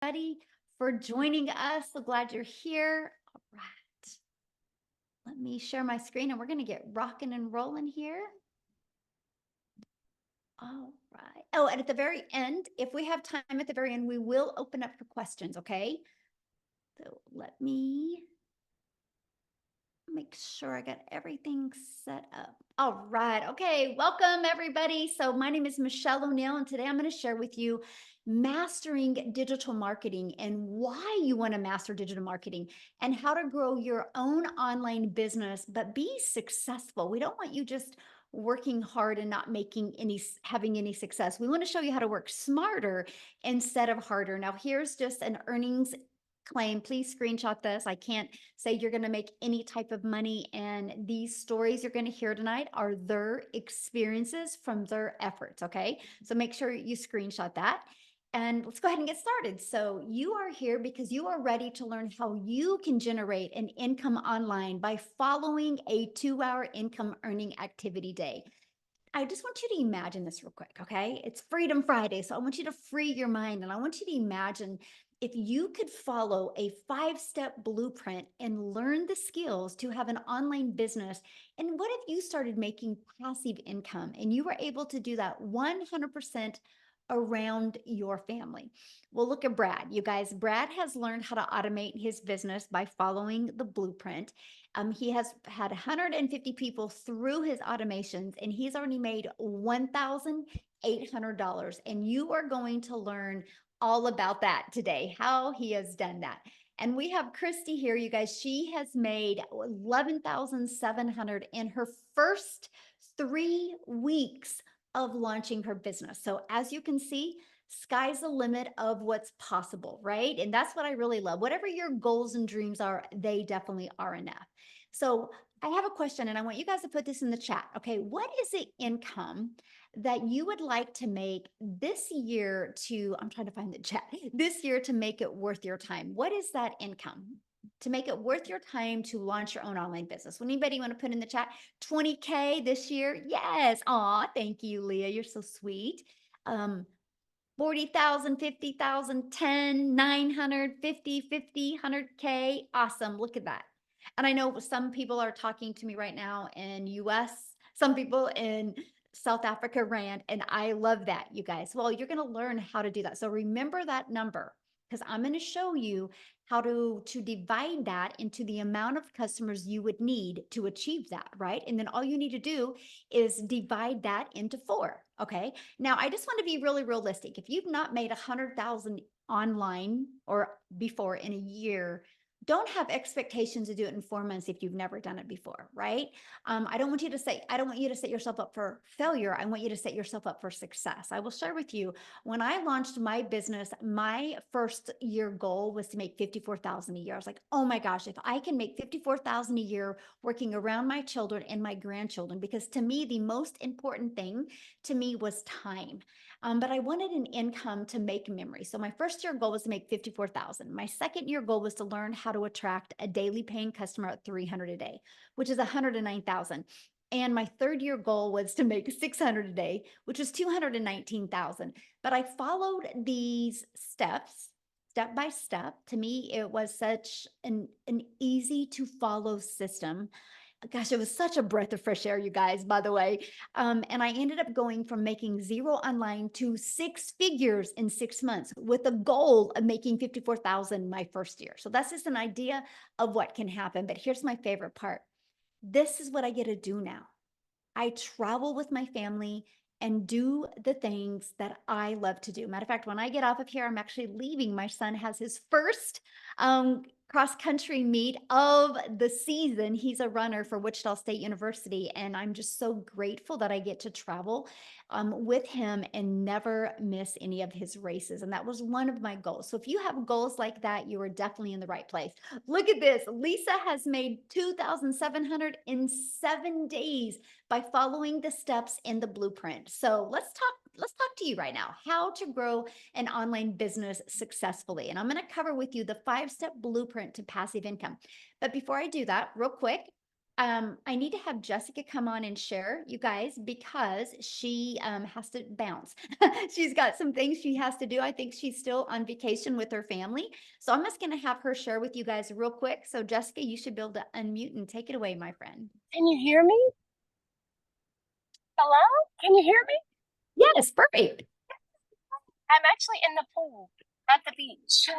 Everybody for joining us. So glad you're here. All right. Let me share my screen and we're going to get rocking and rolling here. All right. Oh, and at the very end, if we have time at the very end, we will open up for questions. Okay. So let me make sure I got everything set up. All right. Okay. Welcome, everybody. So, my name is Michele Oneil, and today I'm going to share with you mastering digital marketing and why you want to master digital marketing and how to grow your own online business, but be successful. We don't want you just working hard and not making having any success. We want to show you how to work smarter instead of harder. Now, here's just an earnings claim. Please screenshot this. I can't say you're going to make any type of money. And these stories you're going to hear tonight are their experiences from their efforts. Okay. So make sure you screenshot that. And let's go ahead and get started. So, you are here because you are ready to learn how you can generate an income online by following a 2 hour income earning activity day. I just want you to imagine this real quick, okay? It's Freedom Friday, so I want you to free your mind and I want you to imagine if you could follow a 5 step blueprint and learn the skills to have an online business. And what if you started making passive income and you were able to do that 100% around your family? Well, look at Brad. You guys, Brad has learned how to automate his business by following the blueprint. He has had 150 people through his automations, and he's already made $1,800. And you are going to learn all about that today, how he has done that. And we have Christy here, you guys. She has made 11,700 in her first 3 weeks of launching her business. So as you can see, sky's the limit of what's possible, right? And that's what I really love. Whatever your goals and dreams are, they definitely are enough. So I have a question and I want you guys to put this in the chat. Okay. What is the income that you would like to make this year I'm trying to find the chat, this year to make it worth your time? What is that income? To make it worth your time to launch your own online business. Would anybody want to put in the chat 20K this year? Yes. Aw, thank you, Leah. You're so sweet. 40,000, 50,000, 10, 900, 50, 50, 100K. Awesome. Look at that. And I know some people are talking to me right now in US, some people in South Africa Rand, and I love that, you guys. Well, you're going to learn how to do that. So remember that number because I'm going to show you how to divide that into the amount of customers you would need to achieve that, right? And then all you need to do is divide that into 4. Okay. Now, I just want to be really realistic. If you've not made 100,000 online or before in a year, don't have expectations to do it in 4 months if you've never done it before, right? I don't want you to set yourself up for failure. I want you to set yourself up for success. I will share with you when I launched my business, my first year goal was to make 54,000 a year. I was like, oh my gosh, if I can make 54,000 a year working around my children and my grandchildren, because to me, the most important thing to me was time. But I wanted an income to make memories. So my first year goal was to make 54,000. My second year goal was to learn how to attract a daily paying customer at 300 a day, which is 109,000. And my third year goal was to make 600 a day, which was 219,000. But I followed these steps step by step. To me, it was such an easy to follow system. Gosh, it was such a breath of fresh air, you guys, by the way. And I ended up going from making zero online to 6 figures in 6 months with a goal of making 54,000 my first year. So that's just an idea of what can happen. But here's my favorite part. This is what I get to do now. I travel with my family and do the things that I love to do. Matter of fact, when I get off of here, I'm actually leaving. My son has his first cross country meet of the season. He's a runner for Wichita State University, and I'm just so grateful that I get to travel with him and never miss any of his races. And that was one of my goals. So if you have goals like that, you are definitely in the right place. Look at this. Lisa has made 2,700 in 7 days by following the steps in the blueprint. So let's talk to you right now, how to grow an online business successfully. And I'm going to cover with you the 5 step blueprint to passive income. But before I do that, real quick, I need to have Jessica come on and share, you guys, because she has to bounce. She's got some things she has to do. I think she's still on vacation with her family. So I'm just going to have her share with you guys real quick. So, Jessica, you should be able to unmute and take it away, my friend. Can you hear me? Hello? Can you hear me? Yes, perfect. I'm actually in the pool at the beach.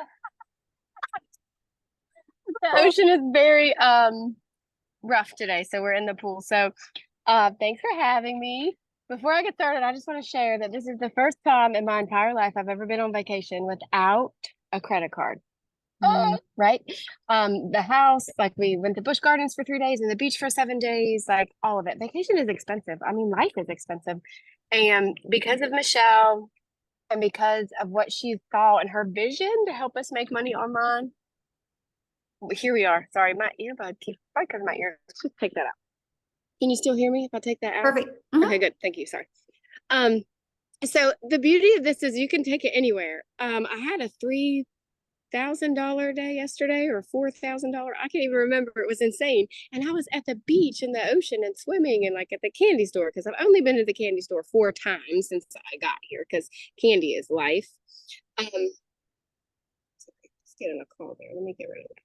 The ocean is very rough today, so we're in the pool. So thanks for having me. Before I get started, I just want to share that this is the first time in my entire life I've ever been on vacation without a credit card. Right? The house, like we went to Busch Gardens for 3 days and the beach for 7 days, like all of it. Vacation is expensive. I mean, life is expensive. And because of Michele and because of what she saw in her vision to help us make money online, here we are. Sorry, my earbud keeps probably because of my ear. Let's just take that out. Can you still hear me if I take that out? Perfect. Okay, good. Thank you. Sorry. Um, so the beauty of this is you can take it anywhere. I had a $3,000 day yesterday or $4,000. I can't even remember. It was insane. And I was at the beach in the ocean and swimming and like at the candy store because I've only been to the candy store 4 times since I got here because candy is life. Sorry, let's get in a call there. Let me get rid of it.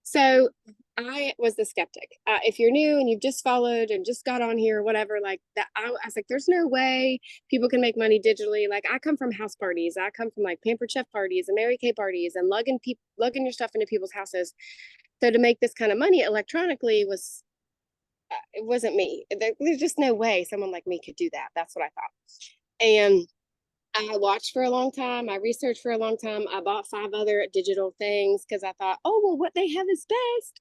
So I was the skeptic. If you're new and you've just followed and just got on here or whatever, like that, I was like, there's no way people can make money digitally. Like I come from house parties. I come from like Pampered Chef parties and Mary Kay parties and lugging your stuff into people's houses. So to make this kind of money electronically was, it wasn't me. There's just no way someone like me could do that. That's what I thought. And I watched for a long time. I researched for a long time. I bought 5 other digital things because I thought, oh, well, what they have is best.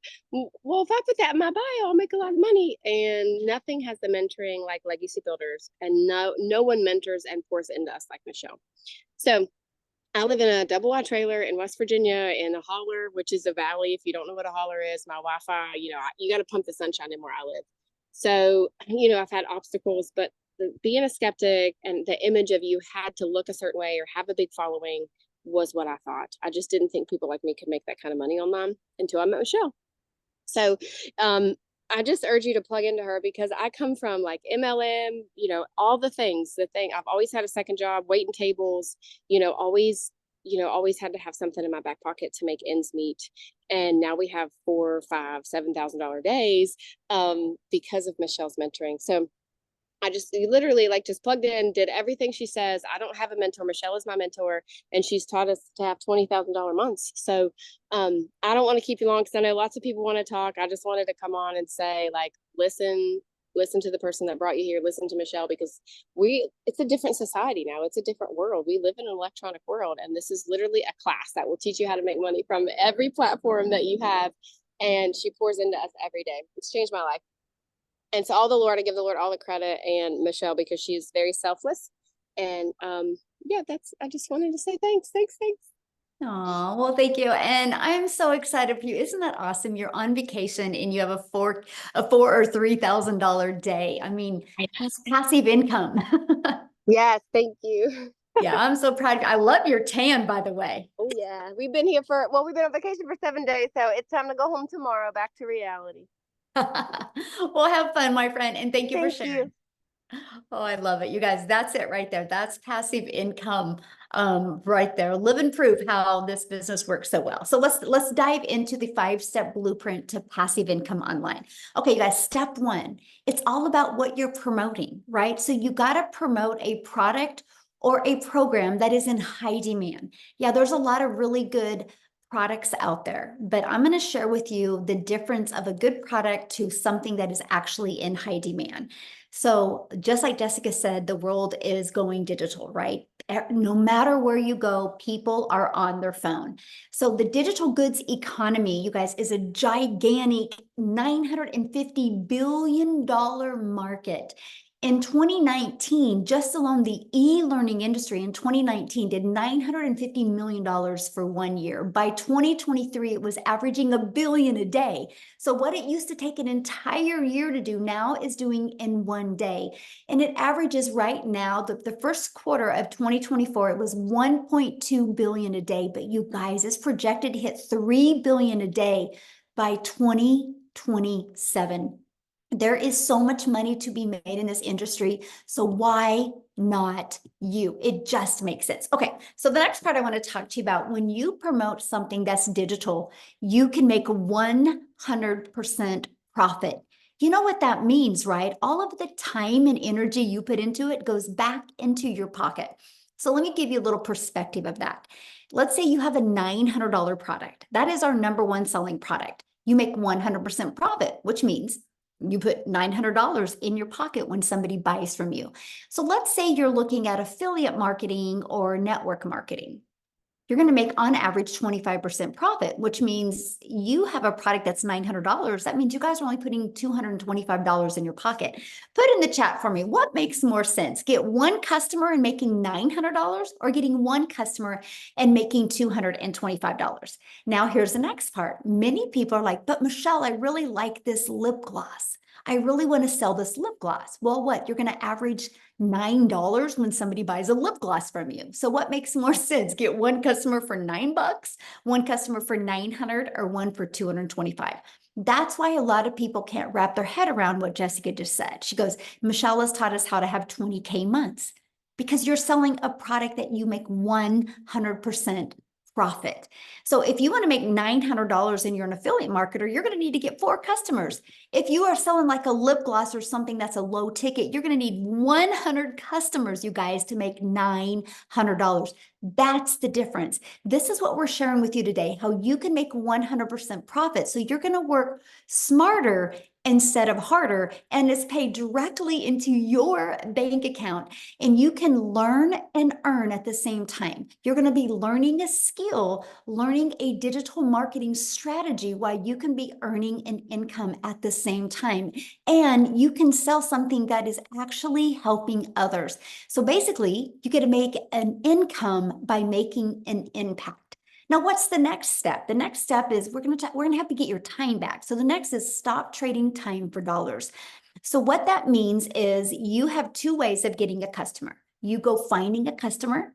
Well, if I put that in my bio, I'll make a lot of money. And nothing has the mentoring like Legacy Builders. And no one mentors and pours into us like Michele. So I live in a double wide trailer in West Virginia in a holler, which is a valley. If you don't know what a holler is, my Wi-Fi, you got to pump the sunshine in where I live. So, I've had obstacles, but being a skeptic and the image of you had to look a certain way or have a big following was what I thought. I just didn't think people like me could make that kind of money online until I met Michele. So, I just urge you to plug into her because I come from like MLM, all the things, I've always had a second job, waiting tables, always had to have something in my back pocket to make ends meet. And now we have 4, 5, $7,000 days because of Michele's mentoring. So I just literally like just plugged in, did everything she says. I don't have a mentor. Michele is my mentor, and she's taught us to have $20,000 months. So I don't want to keep you long because I know lots of people want to talk. I just wanted to come on and say, like, listen to the person that brought you here. Listen to Michele because it's a different society now. It's a different world. We live in an electronic world, and this is literally a class that will teach you how to make money from every platform that you have. And she pours into us every day. It's changed my life. And to all the Lord, I give the Lord all the credit and Michele because she's very selfless. And I just wanted to say thanks. Oh, well, thank you. And I'm so excited for you. Isn't that awesome? You're on vacation and you have a four or $3,000 day. I mean, that's passive income. Yes, thank you. Yeah, I'm so proud of you. I love your tan, by the way. Oh yeah, we've been on vacation for 7 days, so it's time to go home tomorrow, back to reality. Well, have fun, my friend, and thank you for Thank sharing. you. Oh, I love it. You guys, that's it right there. That's passive income right there. Live and prove how this business works so well. So let's dive into the 5-step blueprint to passive income online. Okay, you guys, step 1, it's all about what you're promoting, right? So you got to promote a product or a program that is in high demand. Yeah, there's a lot of really good products out there, but I'm going to share with you the difference of a good product to something that is actually in high demand. So just like Jessica said, the world is going digital, right? No matter where you go, people are on their phone. So the digital goods economy, you guys, is a gigantic $950 billion market. In 2019, just alone the e-learning industry in 2019 did $950 million for 1 year. By 2023, it was averaging $1 billion a day. So what it used to take an entire year to do now is doing in 1 day. And it averages right now, the first quarter of 2024, it was 1.2 billion a day. But you guys, it's projected to hit 3 billion a day by 2025. 27. There is so much money to be made in this industry. So why not you? It just makes sense. Okay, so the next part I want to talk to you about, when you promote something that's digital, you can make 100% profit. You know what that means, right? All of the time and energy you put into it goes back into your pocket. So let me give you a little perspective of that. Let's say you have a $900 product. That is our number one selling product. You make 100% profit, which means you put $900 in your pocket when somebody buys from you. So let's say you're looking at affiliate marketing or network marketing. You're going to make on average 25% profit, which means you have a product that's $900. That means you guys are only putting $225 in your pocket. Put in the chat for me, what makes more sense? Get one customer and making $900, or getting one customer and making $225? Now, here's the next part. Many people are like, but Michele, I really like this lip gloss. I really want to sell this lip gloss. Well, what? You're going to average $9 when somebody buys a lip gloss from you. So what makes more sense? Get one customer for $9, one customer for 900, or one for 225. That's why a lot of people can't wrap their head around what Jessica just said. She goes, Michele has taught us how to have 20K months, because you're selling a product that you make 100% profit. So if you want to make $900 and you're an affiliate marketer, you're going to need to get 4 customers. If you are selling like a lip gloss or something that's a low ticket, you're going to need 100 customers, you guys, to make $900. That's the difference. This is what we're sharing with you today, how you can make 100% profit. So you're going to work smarter instead of harder, and it's paid directly into your bank account, and you can learn and earn at the same time. You're going to be learning a skill, learning a digital marketing strategy, while you can be earning an income at the same time, and you can sell something that is actually helping others. So basically, you get to make an income by making an impact. Now, what's the next step? The next step is we're gonna have to get your time back. So the next is stop trading time for dollars. So what that means is you have 2 ways of getting a customer. You go finding a customer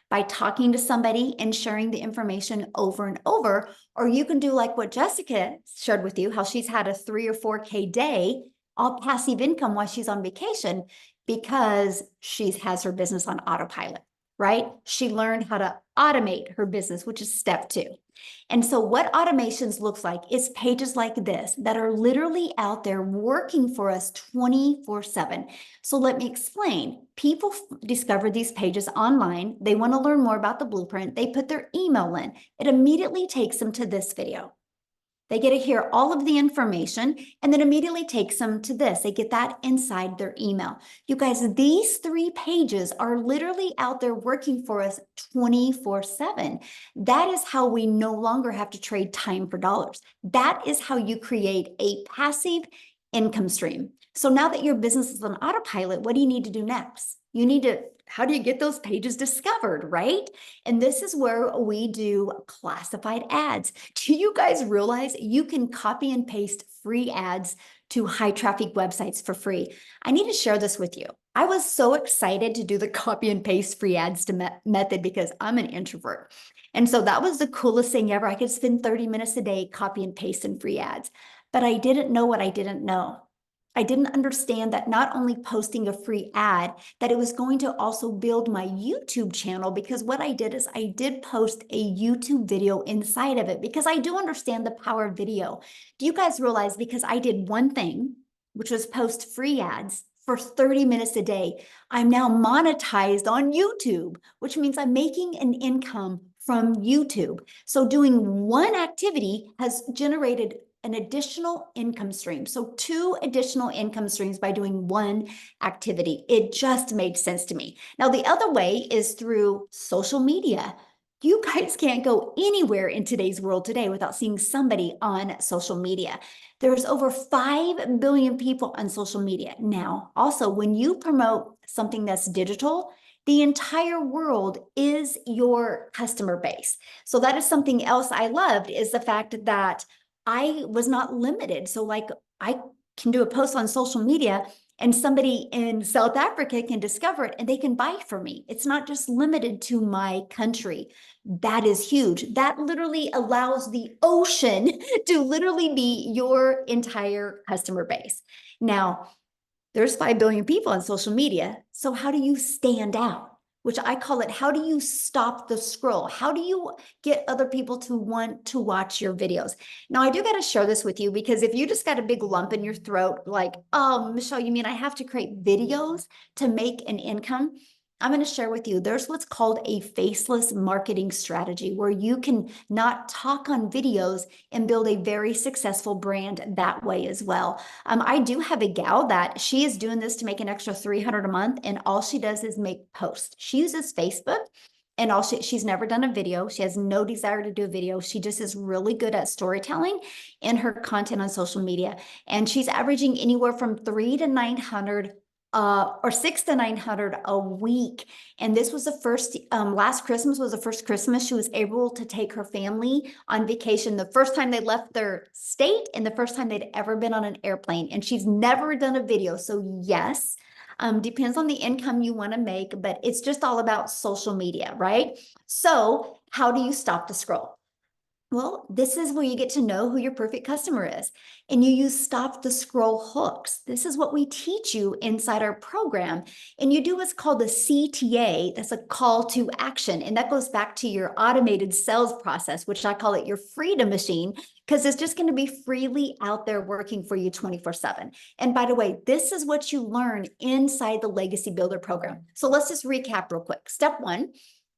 by talking to somebody and sharing the information over and over, or you can do like what Jessica shared with you, how she's had a 3 or 4K day, all passive income while she's on vacation, because she has her business on autopilot, right? She learned how to automate her business, which is step 2. And so what automations looks like is pages like this that are literally out there working for us 24/7. So let me explain. People discover these pages online. They want to learn more about the blueprint. They put their email in. It immediately takes them to this video. They get to hear all of the information, and then immediately takes them to this. They get that inside their email. You guys, these 3 pages are literally out there working for us 24/7. That is how we no longer have to trade time for dollars. That is how you create a passive income stream. So now that your business is on autopilot, what do you need to do next? How do you get those pages discovered, right? And this is where we do classified ads. Do you guys realize you can copy and paste free ads to high traffic websites for free? I need to share this with you. I was so excited to do the copy and paste free ads method because I'm an introvert. And so that was the coolest thing ever. I could spend 30 minutes a day copy and pasting free ads, but I didn't know what I didn't know. I didn't understand that not only posting a free ad, that it was going to also build my YouTube channel, because what I did is I did post a YouTube video inside of it, because I do understand the power of video. Do you guys realize, because I did one thing, which was post free ads for 30 minutes a day, I'm now monetized on YouTube, which means I'm making an income from YouTube. So doing one activity has generated an additional income stream. So 2 additional income streams by doing one activity. It just made sense to me. Now, the other way is through social media. You guys can't go anywhere in today's world today without seeing somebody on social media. There's over 5 billion people on social media now. Also, when you promote something that's digital, the entire world is your customer base. So that is something else I loved, is the fact that I was not limited. So like, I can do a post on social media and somebody in South Africa can discover it and they can buy from me. It's not just limited to my country. That is huge. That literally allows the ocean to literally be your entire customer base. Now, there's 5 billion people on social media. So how do you stand out? Which I call it, how do you stop the scroll? How do you get other people to want to watch your videos? Now, I do got to share this with you because if you just got a big lump in your throat, like, oh, Michele, you mean I have to create videos to make an income? I'm going to share with you, there's what's called a faceless marketing strategy where you can not talk on videos and build a very successful brand that way as well. I do have a gal that she is doing this to make an extra 300 a month, and all she does is make posts. She uses Facebook, and she's never done a video. She has no desire to do a video. She just is really good at storytelling in her content on social media, and she's averaging anywhere from 3 to 900 or 6 to 900 a week. And this was the first, last Christmas was the first Christmas she was able to take her family on vacation, the first time they left their state and the first time they'd ever been on an airplane. And she's never done a video. So yes, depends on the income you want to make, but it's just all about social media, right? So how do you stop the scroll? Well, this is where you get to know who your perfect customer is. And you use stop the scroll hooks. This is what we teach you inside our program. And you do what's called the CTA. That's a call to action. And that goes back to your automated sales process, which I call it your freedom machine, because it's just going to be freely out there working for you 24/7. And by the way, this is what you learn inside the Legacy Builder program. So let's just recap real quick. Step 1,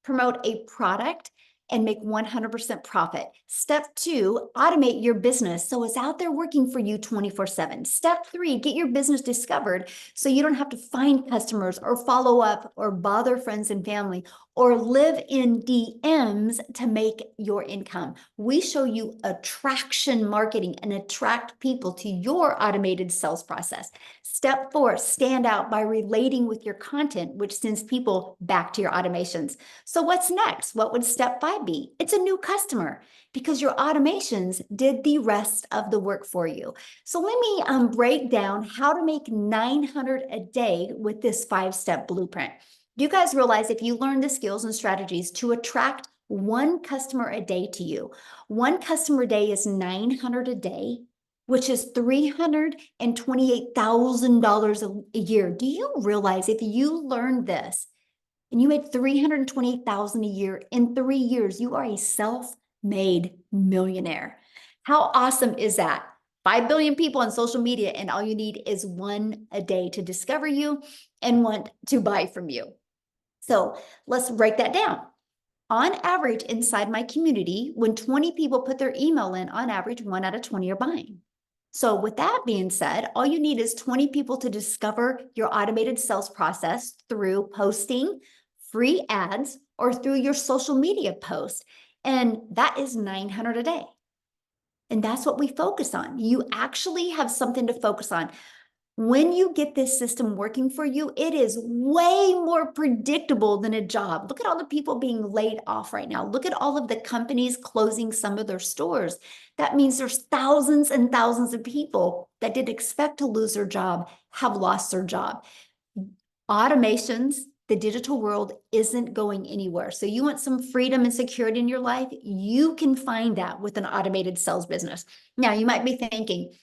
promote a product and make 100% profit. Step 2, automate your business so it's out there working for you 24/7. Step 3, get your business discovered so you don't have to find customers or follow up or bother friends and family or live in DMs to make your income. We show you attraction marketing and attract people to your automated sales process. Step 4, stand out by relating with your content, which sends people back to your automations. So what's next? What would step 5 be? It's a new customer because your automations did the rest of the work for you. So let me break down how to make 900 a day with this 5-step blueprint. You guys realize if you learn the skills and strategies to attract one customer a day to you, one customer a day is 900 a day, which is $328,000 a year. Do you realize if you learned this and you made $328,000 a year in 3 years, you are a self-made millionaire? How awesome is that? 5 billion people on social media, and all you need is one a day to discover you and want to buy from you. So let's break that down. On average, inside my community, when 20 people put their email in, on average, 1 out of 20 are buying. So with that being said, all you need is 20 people to discover your automated sales process through posting free ads or through your social media post. And that is 900 a day. And that's what we focus on. You actually have something to focus on. When you get this system working for you, it is way more predictable than a job. Look at all the people being laid off right now. Look at all of the companies closing some of their stores. That means there's thousands and thousands of people that didn't expect to lose their job, have lost their job. Automations, the digital world isn't going anywhere. So you want some freedom and security in your life, you can find that with an automated sales business. Now, you might be thinking,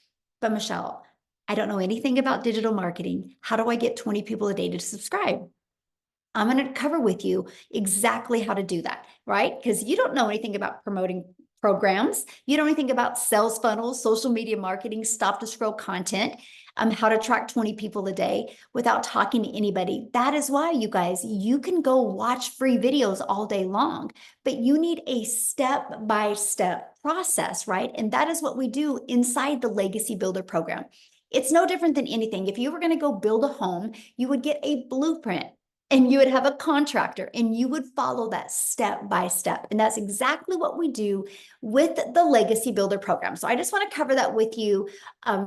but Michele, I don't know anything about digital marketing. How do I get 20 people a day to subscribe? I'm going to cover with you exactly how to do that, right? Because you don't know anything about promoting programs. You don't know anything about sales funnels, social media marketing, stop to scroll content, how to track 20 people a day without talking to anybody. That is why, you guys, you can go watch free videos all day long, but you need a step-by-step process, right? And that is what we do inside the Legacy Builder program. It's no different than anything. If you were going to go build a home, you would get a blueprint and you would have a contractor and you would follow that step by step. And that's exactly what we do with the Legacy Builder program. So I just want to cover that with you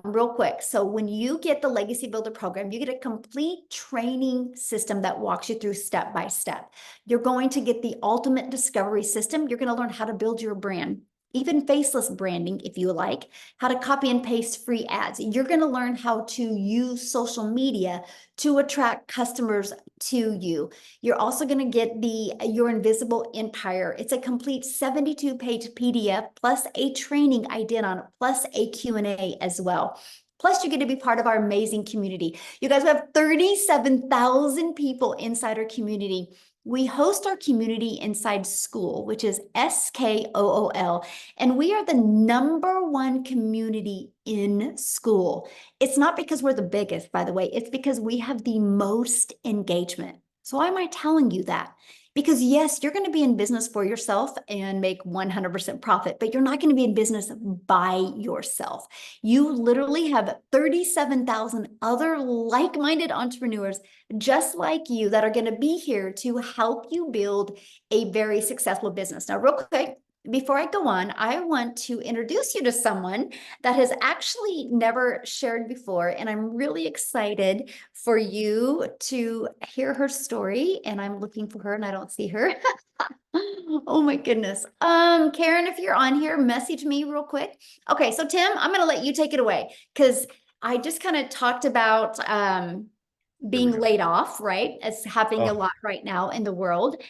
real quick. So when you get the Legacy Builder program, you get a complete training system that walks you through step by step. You're going to get the ultimate discovery system. You're going to learn how to build your brand even faceless branding, if you like, how to copy and paste free ads. You're going to learn how to use social media to attract customers to you. You're also going to get the Your Invisible Empire. It's a complete 72-page PDF plus a training I did on it, plus a Q&A as well. Plus, you get to be part of our amazing community. You guys, we have 37,000 people inside our community. We host our community inside School, which is SKOOL, and we are the #1 community in School. It's not because we're the biggest, by the way, it's because we have the most engagement. So why am I telling you that? Because yes, you're going to be in business for yourself and make 100% profit, but you're not going to be in business by yourself. You literally have 37,000 other like-minded entrepreneurs just like you that are going to be here to help you build a very successful business. Now, real quick, before I go on, I want to introduce you to someone that has actually never shared before, and I'm really excited for you to hear her story, and I'm looking for her and I don't see her. Oh my goodness. Karen, if you're on here, message me real quick. Okay, so Tim, I'm going to let you take it away because I just kind of talked about There we being go. laid off, right? It's happening a Oh, lot right now in the world.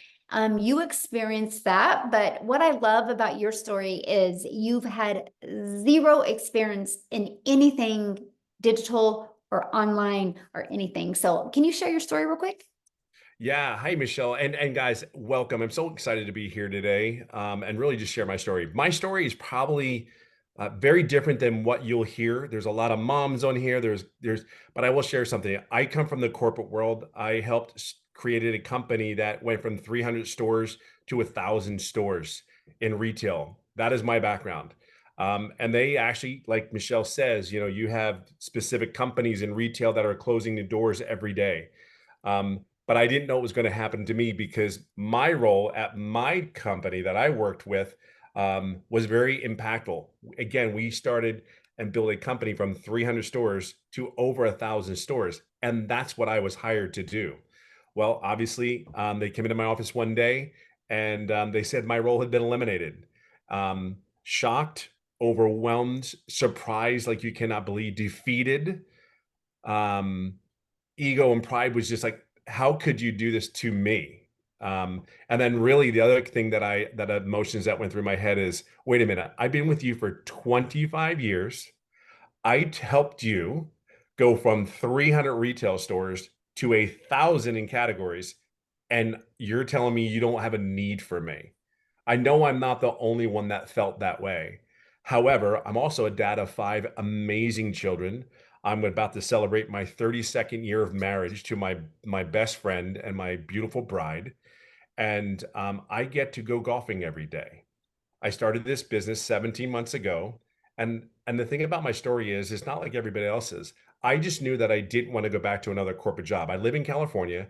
You experienced that, but what I love about your story is you've had zero experience in anything digital or online or anything. So can you share your story real quick? yeah. Hi, Michelle. And guys, welcome. I'm so excited to be here today, and really just share my story. My story is probably very different than what you'll hear. There's a lot of moms on here. But I will share something. I come from the corporate world. I helped created a company that went from 300 stores to 1,000 stores in retail. That is my background. And they actually, like Michelle says, you have specific companies in retail that are closing the doors every day. But I didn't know it was going to happen to me because my role at my company that I worked with was very impactful. Again, we started and built a company from 300 stores to over 1,000 stores. And that's what I was hired to do. Well, obviously, they came into my office one day and they said my role had been eliminated. Shocked, overwhelmed, surprised, like you cannot believe, defeated. Um, Ego and pride was just like, how could you do this to me? And then really the other thing that emotions that went through my head is, wait a minute, I've been with you for 25 years. Helped you go from 300 retail stores to 1,000 in categories, and you're telling me you don't have a need for me. I know I'm not the only one that felt that way. However, I'm also a dad of 5 amazing children. I'm about to celebrate my 32nd year of marriage to my best friend and my beautiful bride, and I get to go golfing every day. I started this business 17 months ago. And the thing about my story is it's not like everybody else's. I just knew that I didn't want to go back to another corporate job. I live in California.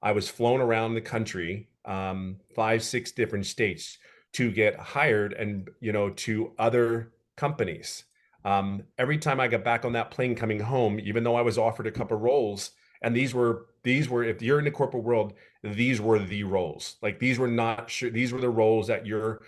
I was flown around the country, 5, 6 different states to get hired and, to other companies. Every time I got back on that plane coming home, even though I was offered a couple roles, and these were, if you're in the corporate world, these were the roles. Like these were not sure, these were the roles that you're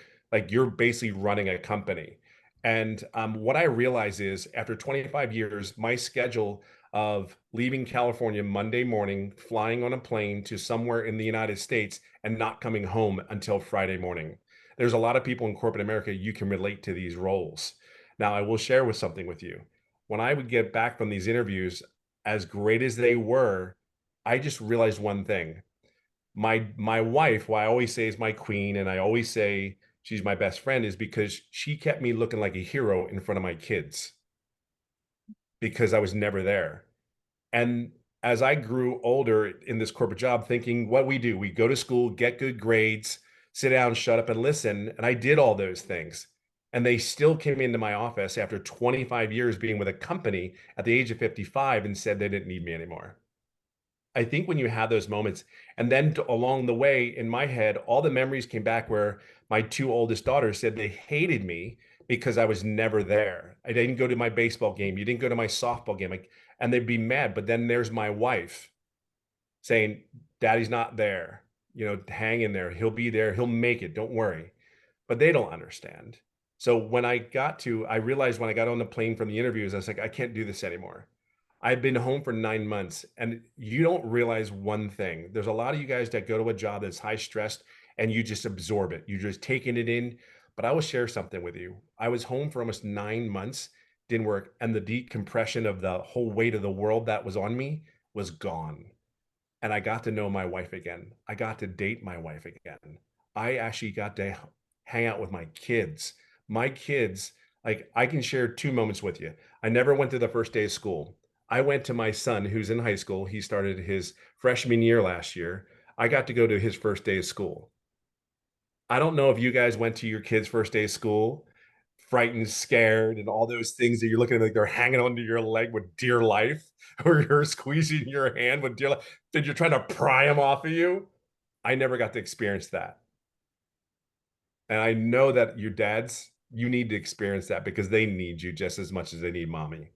basically running a company. And what I realize is after 25 years, my schedule of leaving California Monday morning, flying on a plane to somewhere in the United States and not coming home until Friday morning. There's a lot of people in corporate America, you can relate to these roles. Now, I will share with something with you. When I would get back from these interviews, as great as they were, I just realized one thing. My wife, who I always say is my queen, and I always say she's my best friend, is because she kept me looking like a hero in front of my kids because I was never there. And as I grew older in this corporate job, thinking what we do, we go to school, get good grades, sit down, shut up and listen. And I did all those things. And they still came into my office after 25 years being with a company at the age of 55 and said they didn't need me anymore. I think when you have those moments, and then along the way in my head, all the memories came back where my 2 oldest daughters said they hated me because I was never there. I didn't go to my baseball game. You didn't go to my softball game. Like, and they'd be mad. But then there's my wife saying, Daddy's not there. Hang in there. He'll be there. He'll make it. Don't worry. But they don't understand. So when I realized when I got on the plane from the interviews, I was like, I can't do this anymore. I've been home for 9 months and you don't realize one thing. There's a lot of you guys that go to a job that's high stressed and you just absorb it. You're just taking it in. But I will share something with you. I was home for almost 9 months, didn't work, and the decompression of the whole weight of the world that was on me was gone. And I got to know my wife again. I got to date my wife again. I actually got to hang out with my kids. My kids, like I can share two moments with you. I never went to the first day of school. I went to my son who's in high school. He started his freshman year last year. I got to go to his first day of school. I don't know if you guys went to your kids' first day of school, frightened, scared, and all those things that you're looking at like they're hanging onto your leg with dear life, or you're squeezing your hand with dear life, that you're trying to pry them off of you. I never got to experience that. And I know that your dads, you need to experience that because they need you just as much as they need mommy.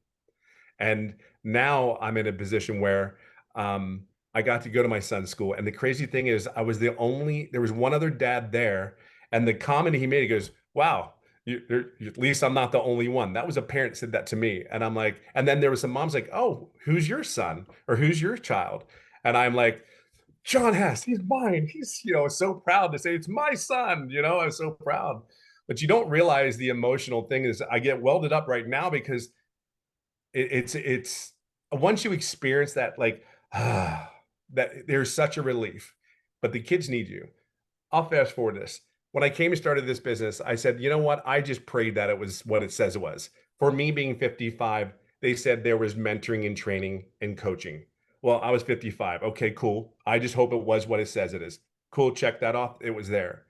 And now I'm in a position where I got to go to my son's school. And the crazy thing is, there was one other dad there. And the comment he made, he goes, wow, at least I'm not the only one. That was a parent said that to me. And I'm like, and then there was some moms like, oh, who's your son or who's your child? And I'm like, John Hess, he's mine. He's, so proud to say it's my son, I'm so proud. But you don't realize the emotional thing is I get welded up right now because it's once you experience that, like, that there's such a relief, but the kids need you. I'll fast forward this. When I came and started this business, I said, you know what? I just prayed that it was what it says it was. For me being 55, they said there was mentoring and training and coaching. Well, I was 55. Okay, cool. I just hope it was what it says it is. Cool. Check that off. It was there.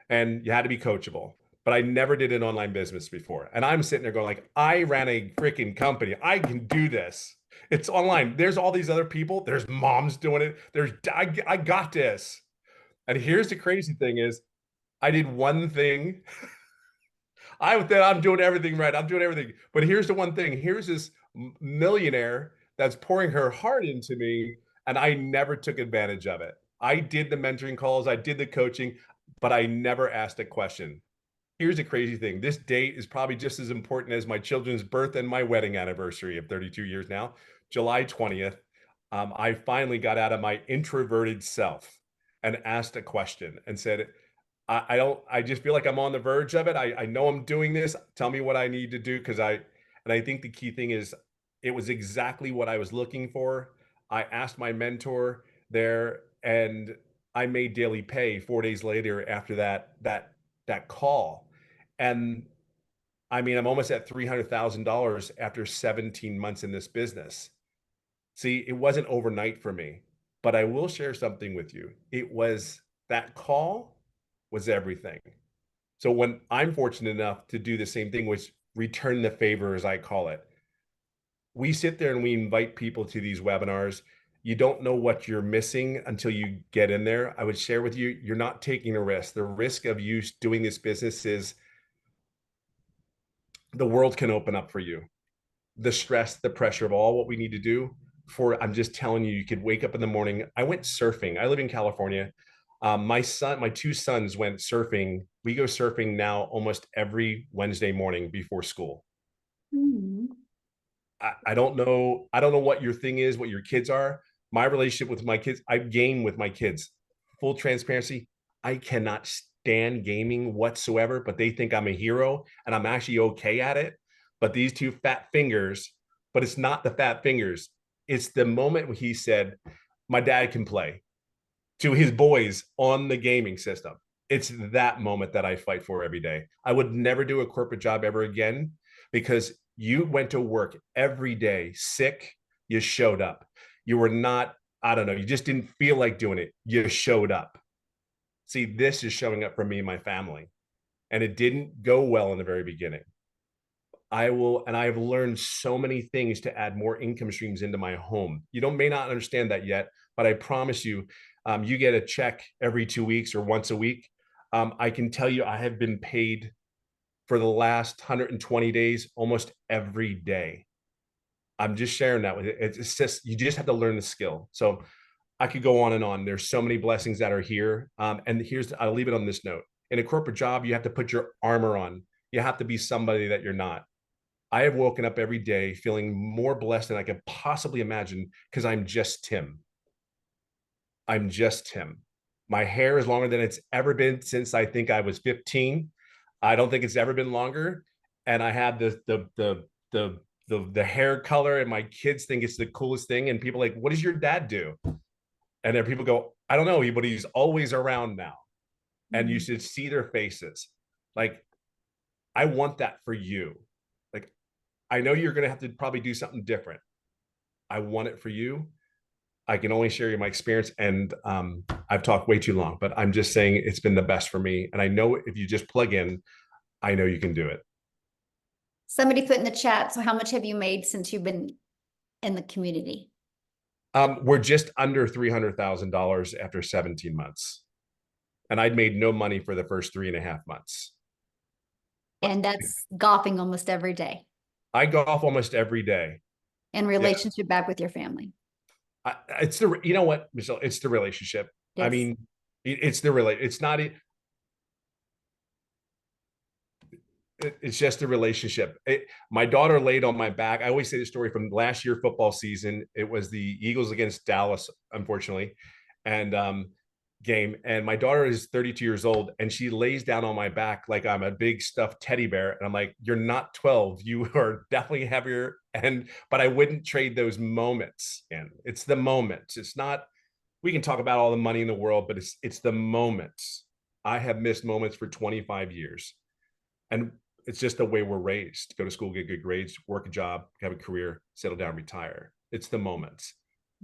And you had to be coachable. But I never did an online business before. And I'm sitting there going like, I ran a freaking company. I can do this. It's online. There's all these other people. There's moms doing it. I got this. And here's the crazy thing is I did one thing. I'm doing everything right. I'm doing everything. But here's the one thing. Here's this millionaire that's pouring her heart into me, and I never took advantage of it. I did the mentoring calls, I did the coaching, but I never asked a question. Here's the crazy thing. This date is probably just as important as my children's birth and my wedding anniversary of 32 years now, July 20th. I finally got out of my introverted self and asked a question and said, I just feel like I'm on the verge of it. I know I'm doing this. Tell me what I need to do. And I think the key thing is it was exactly what I was looking for. I asked my mentor there and I made daily pay 4 days later after that call. And I mean, I'm almost at $300,000 after 17 months in this business. See, it wasn't overnight for me, but I will share something with you. That call was everything. So when I'm fortunate enough to do the same thing, which return the favor, as I call it, we sit there and we invite people to these webinars. You don't know what you're missing until you get in there. I would share with you, you're not taking a risk. The risk of you doing this business is the world can open up for you. The stress, the pressure of all what we need to do I'm just telling you, you could wake up in the morning. I went surfing. I live in California. My two sons went surfing. We go surfing now almost every Wednesday morning before school. Mhm. I don't know. I don't know what your thing is, what your kids are. My relationship with my kids, I've gamed with my kids. Full transparency, I cannot stand gaming whatsoever, but they think I'm a hero and I'm actually okay at it. But these two fat fingers, but it's not the fat fingers. It's the moment when he said, my dad can play to his boys on the gaming system. It's that moment that I fight for every day. I would never do a corporate job ever again because you went to work every day sick, you showed up. You were not, I don't know, you just didn't feel like doing it. You showed up. See, this is showing up for me and my family. And it didn't go well in the very beginning. I have learned so many things to add more income streams into my home. May not understand that yet, but I promise you, you get a check every 2 weeks or once a week. I can tell you, I have been paid for the last 120 days, almost every day. I'm just sharing that with you. It's just, you just have to learn the skill. So I could go on and on. There's so many blessings that are here. And I'll leave it on this note. In a corporate job, you have to put your armor on. you have to be somebody that you're not. I have woken up every day feeling more blessed than I could possibly imagine because I'm just Tim. I'm just Tim. My hair is longer than it's ever been since I think I was 15. I don't think it's ever been longer. And I have the hair color, and my kids think it's the coolest thing. And people are like, what does your dad do? And then people go, I don't know, but he's always around now. And you should see their faces. Like, I want that for you. Like, I know you're going to have to probably do something different. I want it for you. I can only share you my experience, and I've talked way too long, but I'm just saying it's been the best for me. And I know if you just plug in, I know you can do it. Somebody put in the chat, so how much have you made since you've been in the community? We're just under $300,000 after 17 months. And I'd made no money for the first 3.5 months. And that's golfing almost every day. I golf almost every day. And relationship back with your family. It's the, you know what, Michelle, it's the relationship. Yes. I mean, it's the it's not, it's just a relationship. My daughter laid on my back. I always say the story from last year football season. It was the Eagles against Dallas, unfortunately, and game. And my daughter is 32 years old, and she lays down on my back like I'm a big stuffed teddy bear. And I'm like, you're not 12. You are definitely heavier. But I wouldn't trade those moments. And it's the moments. It's not, we can talk about all the money in the world, but it's the moments. I have missed moments for 25 years. And it's just the way we're raised. Go to school, get good grades, work a job, have a career, settle down, retire. It's the moments.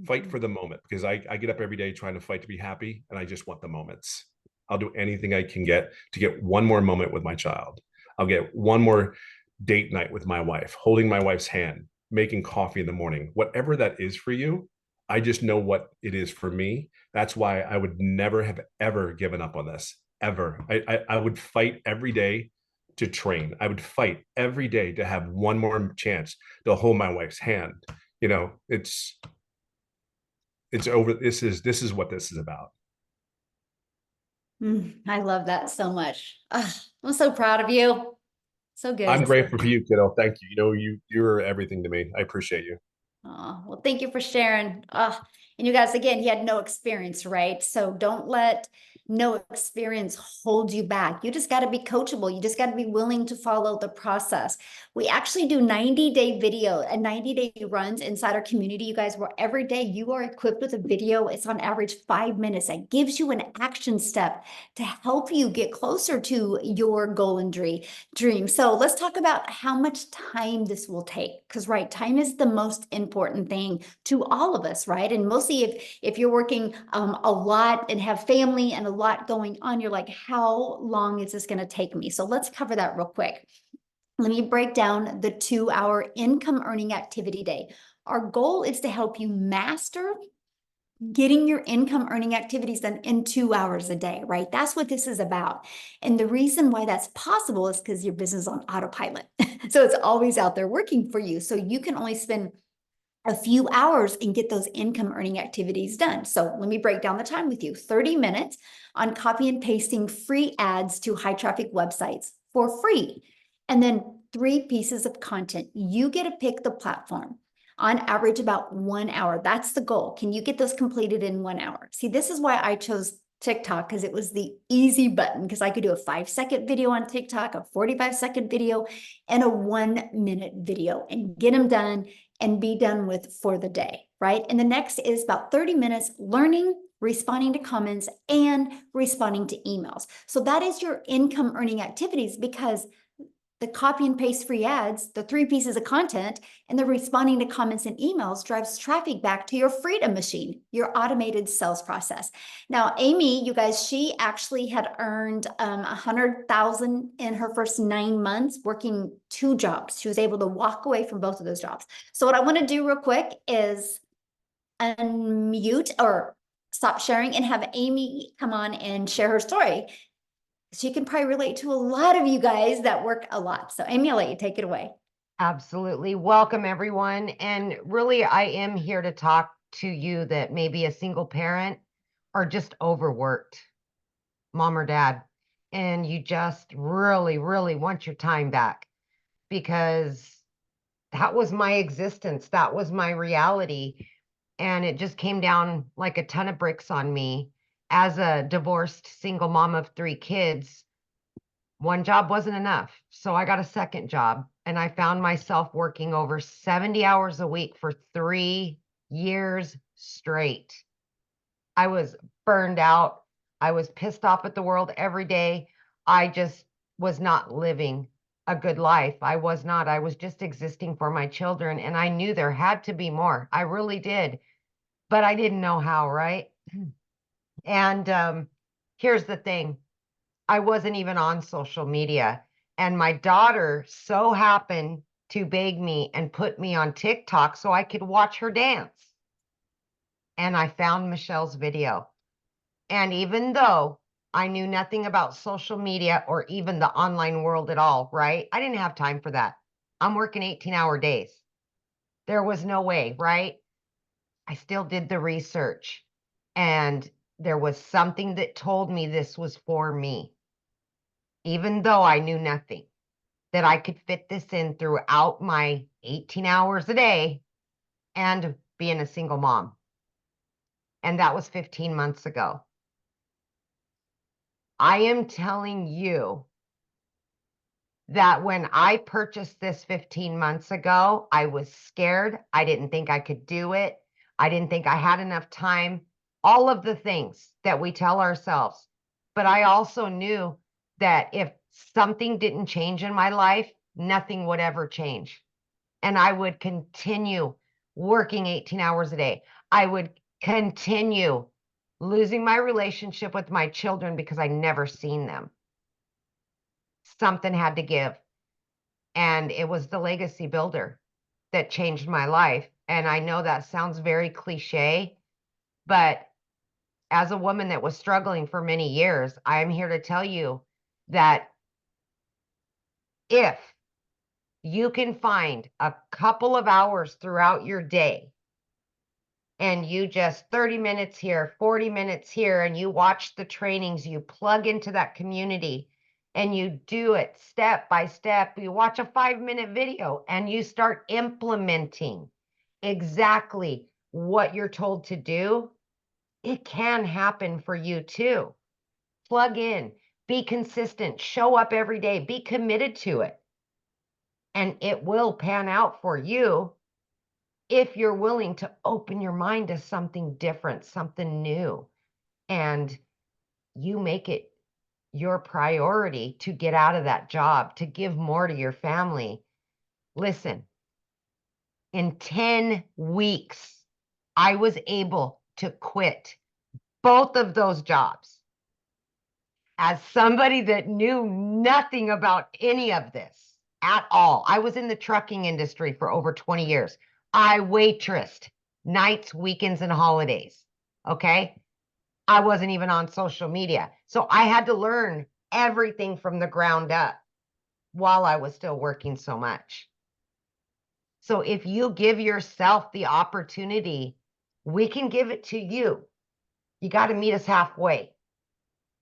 Fight for the moment, because I get up every day trying to fight to be happy, and I just want the moments. I'll do anything I can get to get one more moment with my child. I'll get one more date night with my wife, holding my wife's hand, making coffee in the morning, whatever that is for you. I just know what it is for me. That's why I would never have ever given up on this, ever. I would fight every day to train. I would fight every day to have one more chance to hold my wife's hand. You know, it's over. This is what this is about. I love that so much. I'm so proud of you. So good. I'm grateful for you, kiddo. Thank you. You know, you're everything to me. I appreciate you. Oh, well, thank you for sharing. And you guys, again, he had no experience, right? So don't let no experience hold you back. You just got to be coachable. You just got to be willing to follow the process. We actually do 90-day video and 90-day runs inside our community, you guys, where every day you are equipped with a video. It's on average 5 minutes. That gives you an action step to help you get closer to your goal and dream. So let's talk about how much time this will take, because right, time is the most important thing to all of us, right? And mostly if you're working a lot and have family and a lot going on, you're like, how long is this going to take me? So let's cover that real quick. Let me break down the 2-hour income earning activity day. Our goal is to help you master getting your income earning activities done in 2 hours a day, right? That's what this is about. And the reason why that's possible is because your business is on autopilot. So it's always out there working for you. So you can only spend a few hours and get those income earning activities done. So let me break down the time with you. 30 minutes on copy and pasting free ads to high traffic websites for free. And then 3 pieces of content. You get to pick the platform. On average, about 1 hour. That's the goal. Can you get those completed in 1 hour? See, this is why I chose TikTok, because it was the easy button, because I could do a 5-second video on TikTok, a 45-second video, and a 1-minute video, and get them done and be done with for the day, right? And the next is about 30 minutes learning, responding to comments, and responding to emails. So that is your income earning activities, because the copy and paste free ads, the 3 pieces of content, and the responding to comments and emails drives traffic back to your freedom machine, your automated sales process. Now, Amy, you guys, she actually had earned 100,000 in her first 9 months working 2 jobs. She was able to walk away from both of those jobs. So what I want to do real quick is unmute or stop sharing and have Amy come on and share her story. She can probably relate to a lot of you guys that work a lot. So Amy, I'll let you take it away. Absolutely. Welcome, everyone. And really, I am here to talk to you that may be a single parent or just overworked, mom or dad. and you just really, really want your time back, because that was my existence. That was my reality. And it just came down like a ton of bricks on me. As a divorced single mom of 3 kids, one job wasn't enough. So I got a second job, and I found myself working over 70 hours a week for 3 years straight. I was burned out. I was pissed off at the world every day. I just was not living a good life. I was not. I was just existing for my children, and I knew there had to be more. I really did, but I didn't know how, right? And here's the thing. I wasn't even on social media, and my daughter so happened to beg me and put me on TikTok so I could watch her dance. And I found Michelle's video. And even though I knew nothing about social media or even the online world at all, right? I didn't have time for that. I'm working 18-hour days. There was no way, right? I still did the research, and there was something that told me this was for me, even though I knew nothing, that I could fit this in throughout my 18 hours a day and being a single mom. And that was 15 months ago. I am telling you that when I purchased this 15 months ago, I was scared. I didn't think I could do it. I didn't think I had enough time. All of the things that we tell ourselves. But I also knew that if something didn't change in my life, nothing would ever change. And I would continue working 18 hours a day. I would continue losing my relationship with my children because I never seen them. Something had to give. And it was the legacy builder that changed my life. And I know that sounds very cliche, but as a woman that was struggling for many years, I'm here to tell you that if you can find a couple of hours throughout your day, and you just 30 minutes here, 40 minutes here, and you watch the trainings, you plug into that community, and you do it step by step. You watch a 5-minute video and you start implementing exactly what you're told to do, it can happen for you too. Plug in, be consistent, show up every day, be committed to it, and it will pan out for you if you're willing to open your mind to something different, something new, and you make it your priority to get out of that job, to give more to your family. Listen, in 10 weeks, I was able to quit both of those jobs. As somebody that knew nothing about any of this at all, I was in the trucking industry for over 20 years. I waitressed nights, weekends, and holidays. Okay. I wasn't even on social media. So I had to learn everything from the ground up while I was still working so much. So if you give yourself the opportunity, we can give it to you. You got to meet us halfway,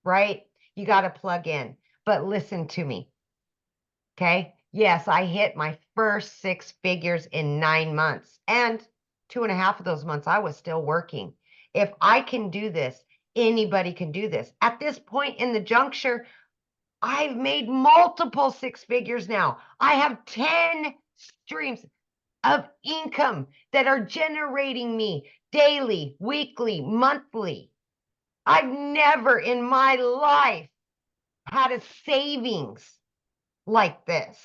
right? You got to plug in. But listen to me. Okay. Yes, I hit my first 6 figures in 9 months, and 2.5 of those months I was still working. If I can do this, anybody can do this. At this point in the juncture, I've made multiple 6 figures now. I have 10 streams of income that are generating me daily, weekly, monthly. I've never in my life had a savings like this.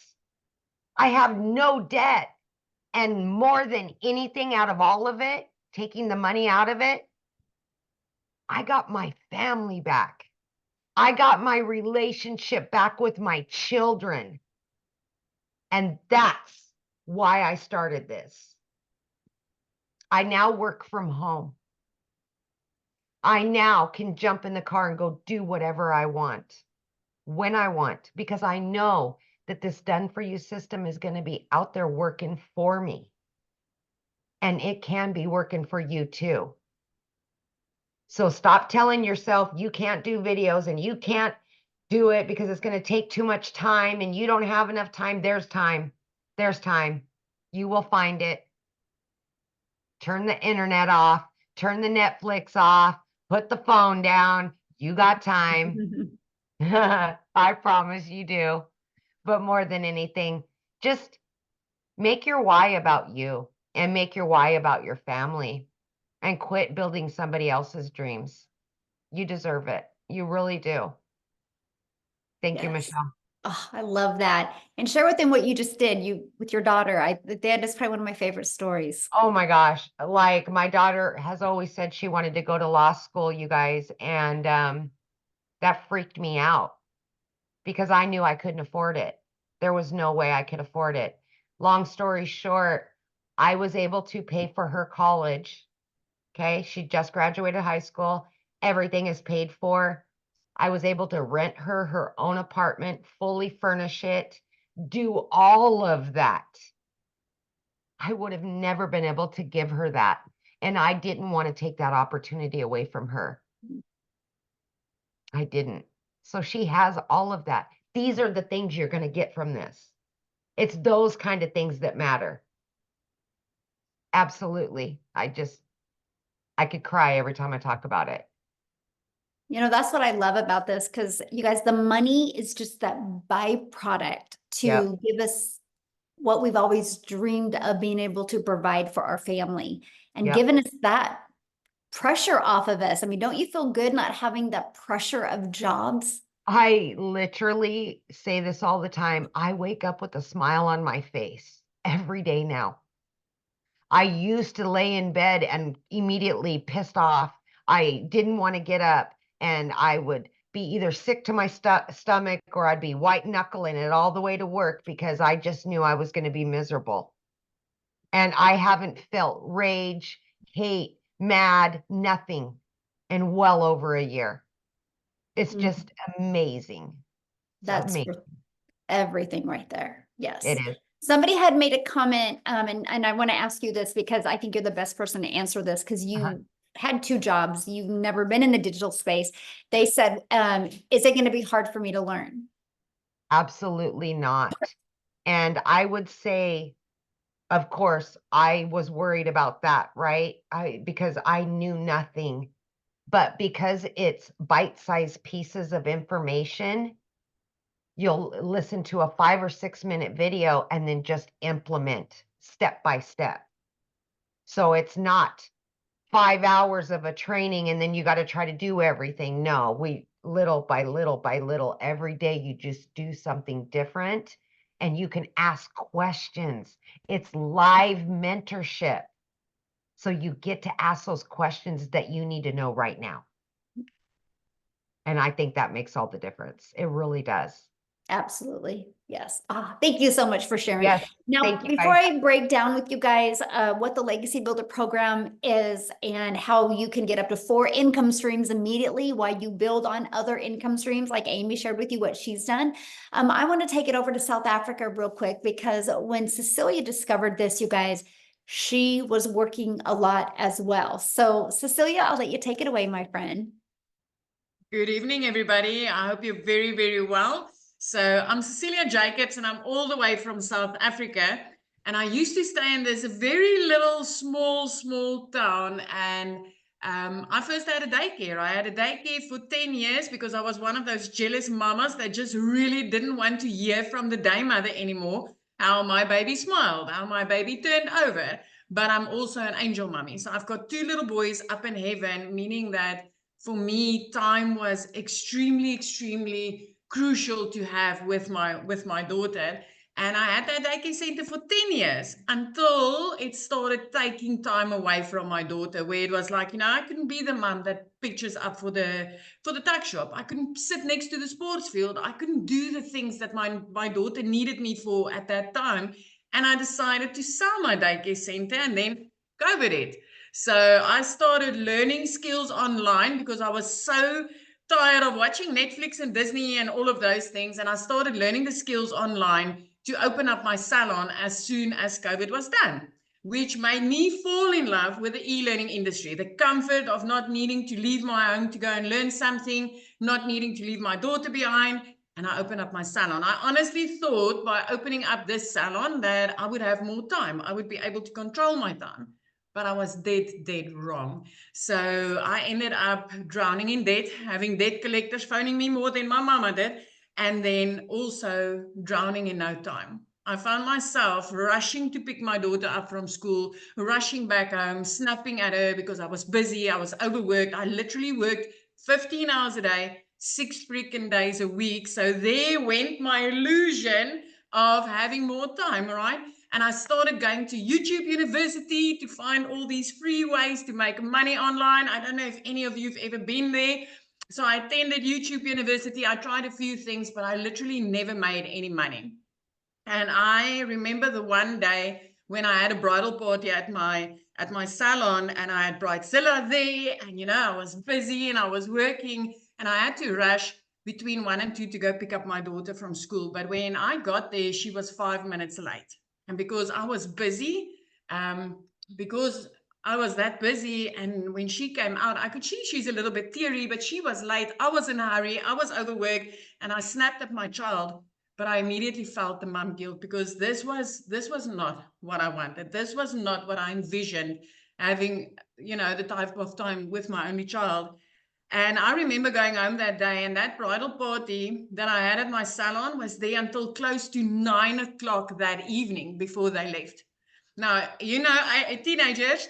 I have no debt. And more than anything out of all of it, taking the money out of it, I got my family back. I got my relationship back with my children. And that's why I started this. I now work from home. I now can jump in the car and go do whatever I want, when I want, because I know that this done for you system is going to be out there working for me. And it can be working for you too. So stop telling yourself you can't do videos and you can't do it because it's going to take too much time and you don't have enough time. There's time. There's time. You will find it. Turn the internet off, turn the Netflix off, put the phone down. You got time. I promise you do. But more than anything, just make your why about you and make your why about your family and quit building somebody else's dreams. You deserve it. You really do. Thank you, Yes. Michele. Oh, I love that. And share with them what you just did with your daughter. That is probably one of my favorite stories. Oh my gosh. Like my daughter has always said she wanted to go to law school, you guys, and that freaked me out because I knew I couldn't afford it. There was no way I could afford it. Long story short, I was able to pay for her college. Okay. She just graduated high school. Everything is paid for. I was able to rent her own apartment, fully furnish it, do all of that. I would have never been able to give her that. And I didn't want to take that opportunity away from her. I didn't. So she has all of that. These are the things you're going to get from this. It's those kind of things that matter. Absolutely. I could cry every time I talk about it. You know, that's what I love about this, because you guys, the money is just that byproduct to Yep. give us what we've always dreamed of being able to provide for our family, and Yep. giving us that pressure off of us. I mean, don't you feel good not having that pressure of jobs? I literally say this all the time. I wake up with a smile on my face every day now. I used to lay in bed and immediately pissed off. I didn't want to get up and I would be either sick to my stomach or I'd be white knuckling it all the way to work because I just knew I was going to be miserable. And I haven't felt rage, hate, mad, nothing in well over a year. It's just amazing. That's Amazing. worth everything right there. Yes. It is. Somebody had made a comment, and I want to ask you this because I think you're the best person to answer this, because you had 2 jobs. You've never been in the digital space. They said, is it going to be hard for me to learn? Absolutely not. And I would say, of course, I was worried about that, right? Because I knew nothing. But because it's bite-sized pieces of information, you'll listen to a 5 or 6 minute video and then just implement step by step. So it's not 5 hours of a training and then you got to try to do everything. No, we little by little by little, every day you just do something different and you can ask questions. It's live mentorship. So you get to ask those questions that you need to know right now. And I think that makes all the difference. It really does. Absolutely. Yes. Thank you so much for sharing. Yes. Now, Thank you, before guys. I break down with you guys what the Legacy Builder program is and how you can get up to 4 income streams immediately while you build on other income streams, like Amy shared with you what she's done, I want to take it over to South Africa real quick, because when Cecilia discovered this, you guys, she was working a lot as well. So Cecilia, I'll let you take it away, my friend. Good evening, everybody. I hope you're very, very well. So I'm Cecilia Jacobs, and I'm all the way from South Africa. And I used to stay in this very little, small town. And I first had a daycare. I had a daycare for 10 years because I was one of those jealous mamas that just really didn't want to hear from the day mother anymore how my baby smiled, how my baby turned over. But I'm also an angel mummy. So I've got 2 little boys up in heaven, meaning that for me, time was extremely crucial to have with my daughter. And I had that daycare center for 10 years until it started taking time away from my daughter, where it was like, I couldn't be the mom that pictures up for the tuck shop. I couldn't sit next to the sports field. I couldn't do the things that my daughter needed me for at that time. And I decided to sell my daycare center, and then COVID hit. So I started learning skills online because I was so tired of watching Netflix and Disney and all of those things. And I started learning the skills online to open up my salon as soon as COVID was done. which made me fall in love with the e-learning industry, the comfort of not needing to leave my home to go and learn something, not needing to leave my daughter behind. And I opened up my salon. I honestly thought by opening up this salon that I would have more time. I would be able to control my time. But I was dead wrong. So I ended up drowning in debt, having debt collectors phoning me more than my mama did, and then also drowning in no time. I found myself rushing to pick my daughter up from school, rushing back home, snapping at her because I was busy, I was overworked. I literally worked 15 hours a day, 6 freaking days a week. So there went my illusion of having more time, right? And I started going to YouTube University to find all these free ways to make money online. I don't know if any of you have ever been there. So I attended YouTube University. I tried a few things, but I literally never made any money. And I remember the one day when I had a bridal party at my salon, and I had Bridezilla there, and I was busy and I was working, and I had to rush between 1 and 2 to go pick up my daughter from school. But when I got there, she was 5 minutes late. And because I was busy, because I was that busy, and when she came out, I could see she's a little bit teary, but she was late. I was in a hurry. I was overworked, and I snapped at my child. But I immediately felt the mom guilt, because this was not what I wanted. This was not what I envisioned, having, the type of time with my only child. And I remember going home that day, and that bridal party that I had at my salon was there until close to 9 o'clock that evening before they left. Now, teenagers,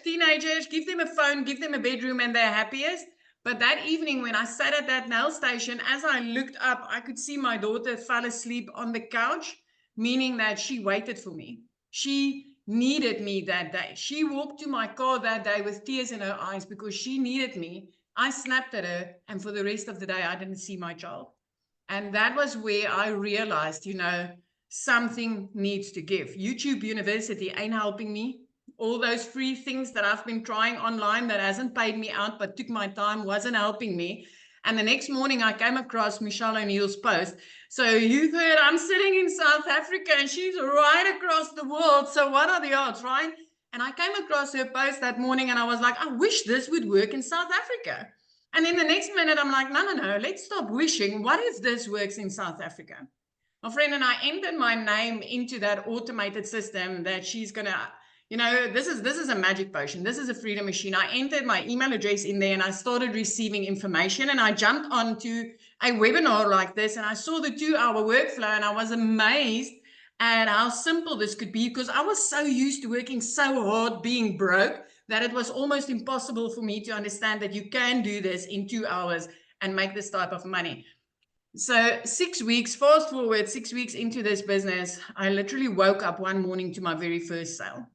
give them a phone, give them a bedroom, and they're happiest. But that evening, when I sat at that nail station, as I looked up, I could see my daughter fell asleep on the couch, meaning that she waited for me. She needed me that day. She walked to my car that day with tears in her eyes because she needed me. I snapped at her, and for the rest of the day, I didn't see my child. And that was where I realized, something needs to give. YouTube University ain't helping me. All those free things that I've been trying online that hasn't paid me out but took my time wasn't helping me. And the next morning I came across Michele Oneil's post. So you've heard I'm sitting in South Africa and she's right across the world. So what are the odds, right? And I came across her post that morning and I was like, I wish this would work in South Africa. And then the next minute I'm like, no, let's stop wishing. What if this works in South Africa? My friend and I entered my name into that automated system that she's going to, this is a magic potion. This is a freedom machine. I entered my email address in there and I started receiving information, and I jumped onto a webinar like this and I saw the 2-hour workflow, and I was amazed at how simple this could be, because I was so used to working so hard, being broke, that it was almost impossible for me to understand that you can do this in 2 hours and make this type of money. So 6 weeks, fast forward 6 weeks into this business, I literally woke up one morning to my very first sale.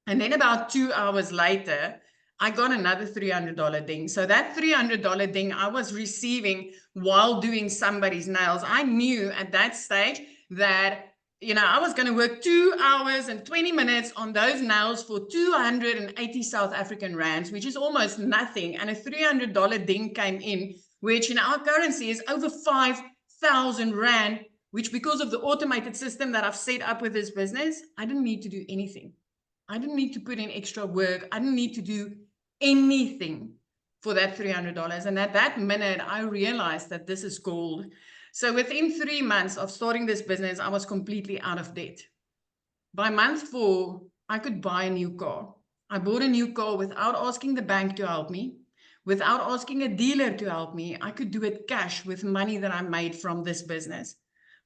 And then about 2 hours later, I got another $300 ding. So that $300 ding I was receiving while doing somebody's nails. I knew at that stage that, I was going to work 2 hours and 20 minutes on those nails for 280 South African rands, which is almost nothing. And a $300 ding came in, which in our currency is over 5,000 rand, which, because of the automated system that I've set up with this business, I didn't need to do anything. I didn't need to put in extra work. I didn't need to do anything for that $300. And at that minute, I realized that this is gold. So within 3 months of starting this business, I was completely out of debt. By month 4, I could buy a new car. I bought a new car without asking the bank to help me, without asking a dealer to help me. I could do it cash with money that I made from this business.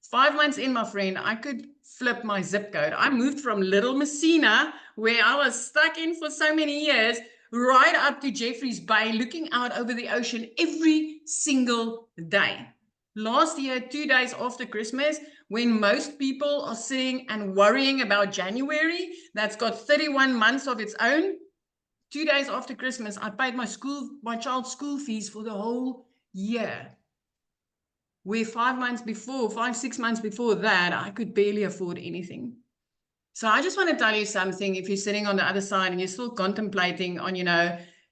5 months in, my friend, I could flip my zip code. I moved from Little Messina, where I was stuck in for so many years, right up to Jeffreys Bay, looking out over the ocean every single day. Last year, 2 days after Christmas, when most people are sitting and worrying about January, that's got 31 months of its own, 2 days after Christmas, I paid my child's school fees for the whole year. Where 6 months before that, I could barely afford anything. So I just want to tell you something. If you're sitting on the other side and you're still contemplating on,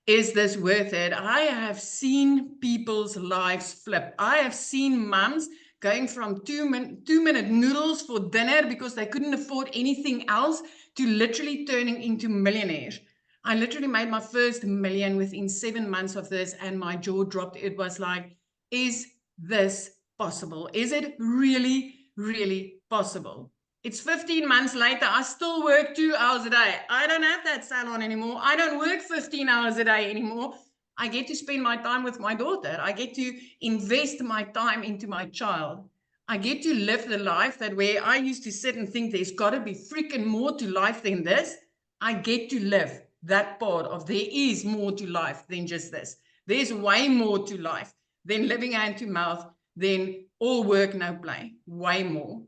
is this worth it? I have seen people's lives flip. I have seen moms going from 2-minute noodles for dinner because they couldn't afford anything else to literally turning into millionaires. I literally made my first million within 7 months of this, and my jaw dropped. It was like, is this possible? Is it really, really possible? It's 15 months later. I still work 2 hours a day. I don't have that salon anymore. I don't work 15 hours a day anymore. I get to spend my time with my daughter. I get to invest my time into my child. I get to live the life that where I used to sit and think there's got to be freaking more to life than this. I get to live that part of there is more to life than just this. There's way more to life than living hand to mouth, than all work, no play. Way more.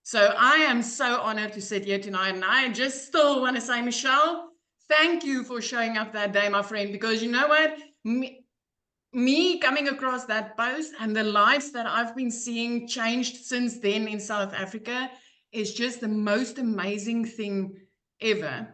So I am so honored to sit here tonight. And I just still want to say, Michele, thank you for showing up that day, my friend, because you know what? Me coming across that post and the lives that I've been seeing changed since then in South Africa is just the most amazing thing ever.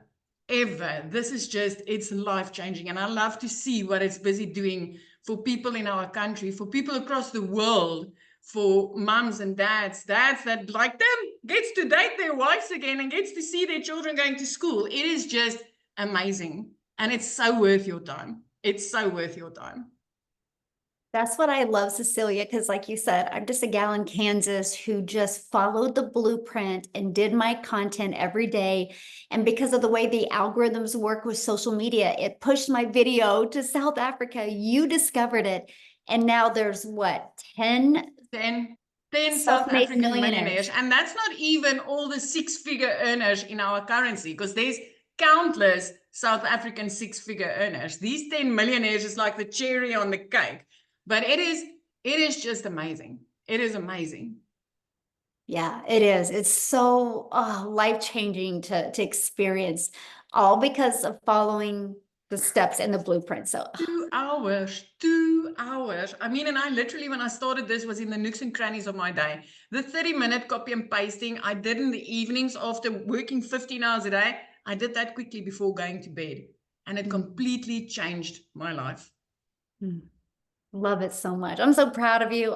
This is just, it's life-changing. And I love to see what it's busy doing for people in our country, for people across the world, for mums and dads that like them gets to date their wives again and gets to see their children going to school. It is just amazing. And it's so worth your time. It's so worth your time. That's what I love, Cecilia, because like you said, I'm just a gal in Kansas who just followed the blueprint and did my content every day. And because of the way the algorithms work with social media, it pushed my video to South Africa. You discovered it. And now there's what, 10 South self-made African millionaires. millionaires. And that's not even all the six-figure earners in our currency, because there's countless South African six-figure earners. These 10 millionaires is like the cherry on the cake. But it is just amazing. It is amazing. Yeah, it is. It's so life-changing to experience, all because of following the steps and the blueprint. So 2 hours, 2 hours. I mean, and I literally, when I started this, was in the nooks and crannies of my day. The 30-minute copy and pasting I did in the evenings after working 15 hours a day. I did that quickly before going to bed, and it completely changed my life. love it so much. I'm so proud of you.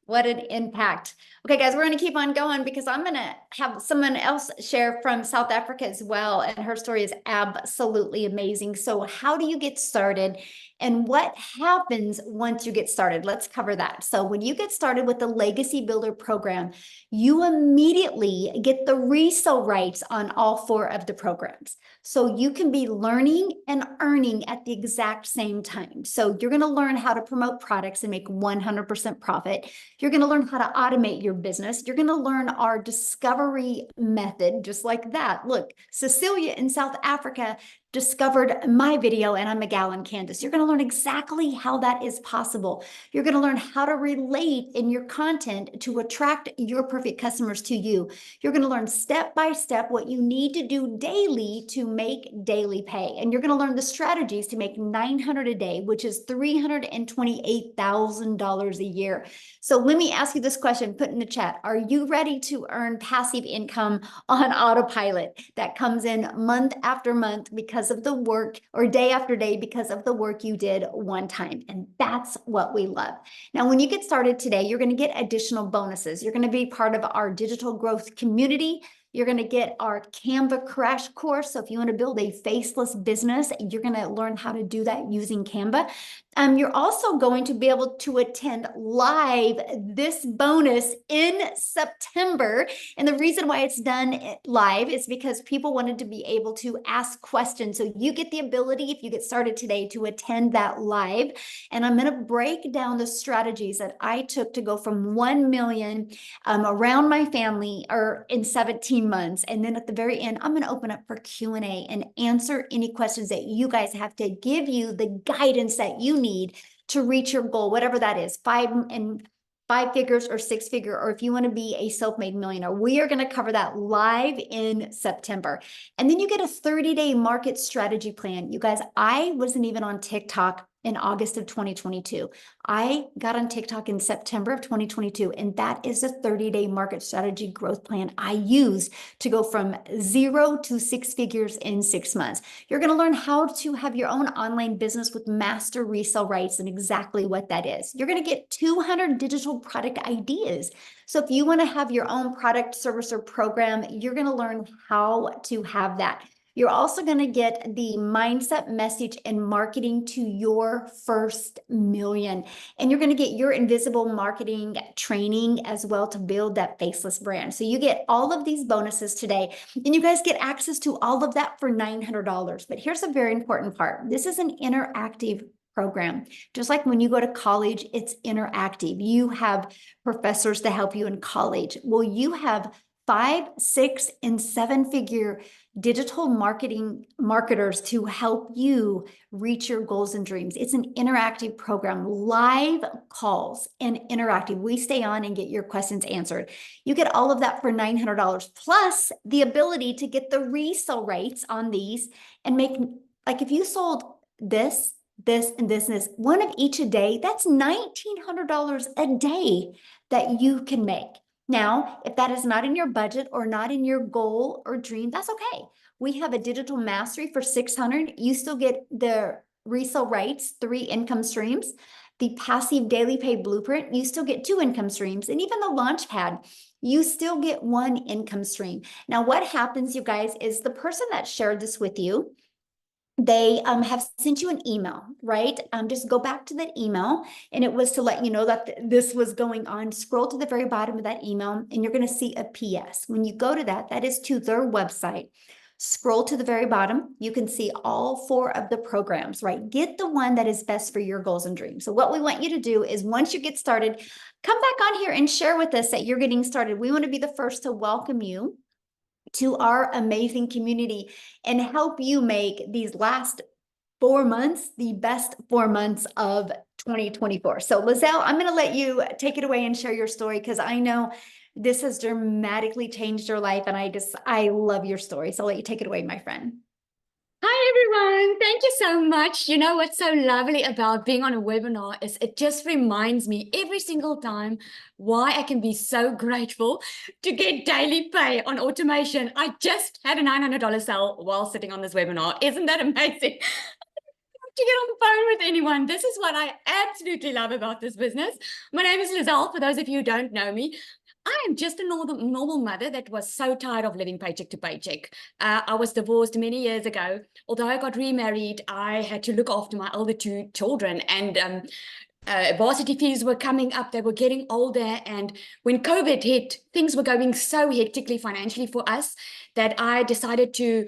What an impact. Okay, guys, we're going to keep on going because I'm going to have someone else share from South Africa as well. And her story is absolutely amazing. So how do you get started? And what happens once you get started? Let's cover that. So when you get started with the Legacy Builder program, you immediately get the resale rights on all 4 of the programs. So you can be learning and earning at the exact same time. So you're going to learn how to promote products and make 100% profit. You're going to learn how to automate your business. You're going to learn our discovery method, just like that. Look, Cecilia in South Africa discovered my video, and I'm a gal in Kansas. You're going to learn exactly how that is possible. You're going to learn how to relate in your content to attract your perfect customers to you. You're going to learn step by step what you need to do daily to make daily pay. And you're going to learn the strategies to make $900 a day, which is $328,000 a year. So let me ask you this question, put in the chat. Are you ready to earn passive income on autopilot that comes in month after month because of the work, or day after day because of the work you did one time? And that's what we love. Now, when you get started today, you're going to get additional bonuses. You're going to be part of our digital growth community. You're going to get our Canva crash course. So if you want to build a faceless business, you're going to learn how to do that using Canva. You're also going to be able to attend live this bonus in September. And the reason why it's done live is because people wanted to be able to ask questions. So you get the ability, if you get started today, to attend that live. And I'm going to break down the strategies that I took to go from 1 million around my family, or in 17 months. And then at the very end, I'm going to open up for Q&A and answer any questions that you guys have, to give you the guidance that you need to reach your goal, whatever that is, 5 figures or 6 figure, or if you want to be a self-made millionaire. We are going to cover that live in September. And then you get a 30-day market strategy plan. You guys, I wasn't even on TikTok in August of 2022. I got on TikTok in September of 2022, and that is the 30-day market strategy growth plan I use to go from 0 to 6 figures in 6 months. You're going to learn how to have your own online business with master resale rights and exactly what that is. You're going to get 200 digital product ideas. So if you want to have your own product, service, or program, you're going to learn how to have that. You're also going to get the mindset, message, and marketing to your first million. And you're going to get your invisible marketing training as well to build that faceless brand. So you get all of these bonuses today, and you guys get access to all of that for $900. But here's a very important part. This is an interactive program. Just like when you go to college, it's interactive. You have professors to help you in college. Well, you have 5, 6, and 7-figure digital marketers to help you reach your goals and dreams. It's an interactive program, live calls and interactive. We stay on and get your questions answered. You get all of that for $900, plus the ability to get the resale rates on these and make, like if you sold this, and this, one of each a day, that's $1,900 a day that you can make. Now, if that is not in your budget or not in your goal or dream, that's okay. We have a digital mastery for $600. You still get the resale rights, 3 income streams. The passive daily pay blueprint, you still get 2 income streams. And even the launch pad, you still get 1 income stream. Now, what happens, you guys, is the person that shared this with you, they have sent you an email, right? Just go back to that email, and it was to let you know that this was going on. Scroll to the very bottom of that email, and you're going to see a PS. When you go to that, that is to their website. Scroll to the very bottom. You can see all 4 of the programs, right? Get the one that is best for your goals and dreams. So what we want you to do is once you get started, come back on here and share with us that you're getting started. We want to be the first to welcome you to our amazing community and help you make these last 4 months the best 4 months of 2024. So Lazelle, I'm going to let you take it away and share your story, because I know this has dramatically changed your life, and I love your story. So I'll let you take it away, my friend. Hi, everyone. Thank you so much. You know what's so lovely about being on a webinar is it just reminds me every single time why I can be so grateful to get daily pay on automation. I just had a $900 sale while sitting on this webinar. Isn't that amazing? To get on the phone with anyone. This is what I absolutely love about this business. My name is Lazelle, for those of you who don't know me. I am just a normal mother that was so tired of living paycheck to paycheck. I was divorced many years ago. Although I got remarried, I had to look after my older 2 children, and varsity fees were coming up. They were getting older, and when COVID hit, things were going so hectically financially for us that I decided to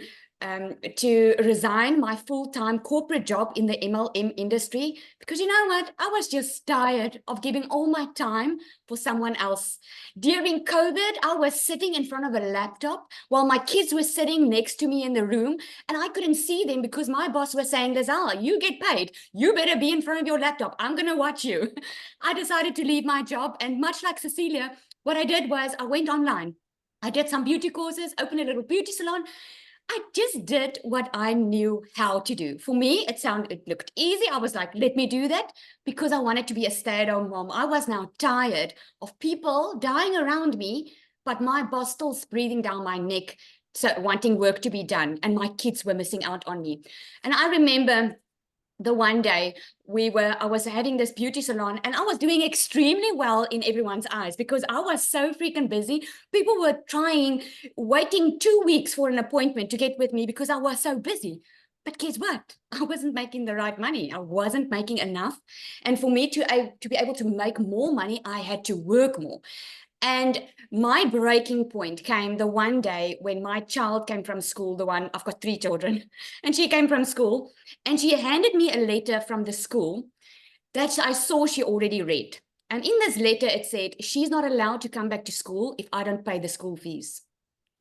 resign my full-time corporate job in the MLM industry, because you know what? I was just tired of giving all my time for someone else. During COVID, I was sitting in front of a laptop while my kids were sitting next to me in the room, and I couldn't see them because my boss was saying, Lazelle, you get paid. You better be in front of your laptop. I'm going to watch you. I decided to leave my job, and much like Cecilia, what I did was I went online. I did some beauty courses, opened a little beauty salon. I just did what I knew how to do. For me, it looked easy. I was like, let me do that, because I wanted to be a stay-at-home mom. I was now tired of people dying around me, but my boss still breathing down my neck, so wanting work to be done, and my kids were missing out on me. And I remember the one day I was having this beauty salon, and I was doing extremely well in everyone's eyes because I was so freaking busy. People were waiting 2 weeks for an appointment to get with me because I was so busy. But guess what? I wasn't making the right money. I wasn't making enough. And for me to be able to make more money, I had to work more. And my breaking point came the one day when my child came from school, I've got 3 children, and she came from school, and she handed me a letter from the school that I saw she already read. And in this letter, it said, she's not allowed to come back to school if I don't pay the school fees.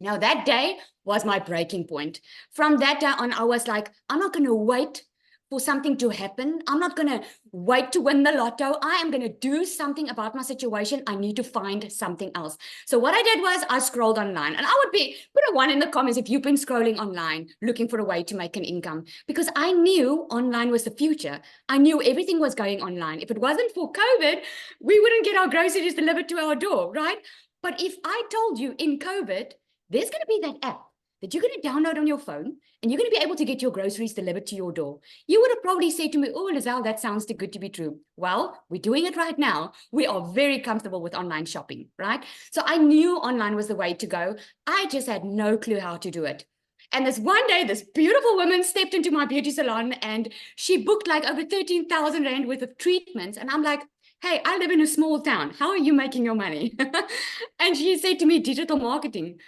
Now, that day was my breaking point. From that day on, I was like, I'm not going to wait for something to happen. I'm not going to wait to win the lotto. I am going to do something about my situation. I need to find something else. So what I did was I scrolled online, and I would put a 1 in the comments if you've been scrolling online looking for a way to make an income, because I knew online was the future. I knew everything was going online. If it wasn't for COVID, we wouldn't get our groceries delivered to our door, right? But if I told you in COVID, there's going to be that app that you're going to download on your phone, and you're going to be able to get your groceries delivered to your door, you would have probably said to me, oh, Lazelle, that sounds too good to be true. Well, we're doing it right now. We are very comfortable with online shopping, right? So I knew online was the way to go. I just had no clue how to do it. And this one day, this beautiful woman stepped into my beauty salon, and she booked like over 13,000 Rand worth of treatments. And I'm like, hey, I live in a small town. How are you making your money? And she said to me, digital marketing.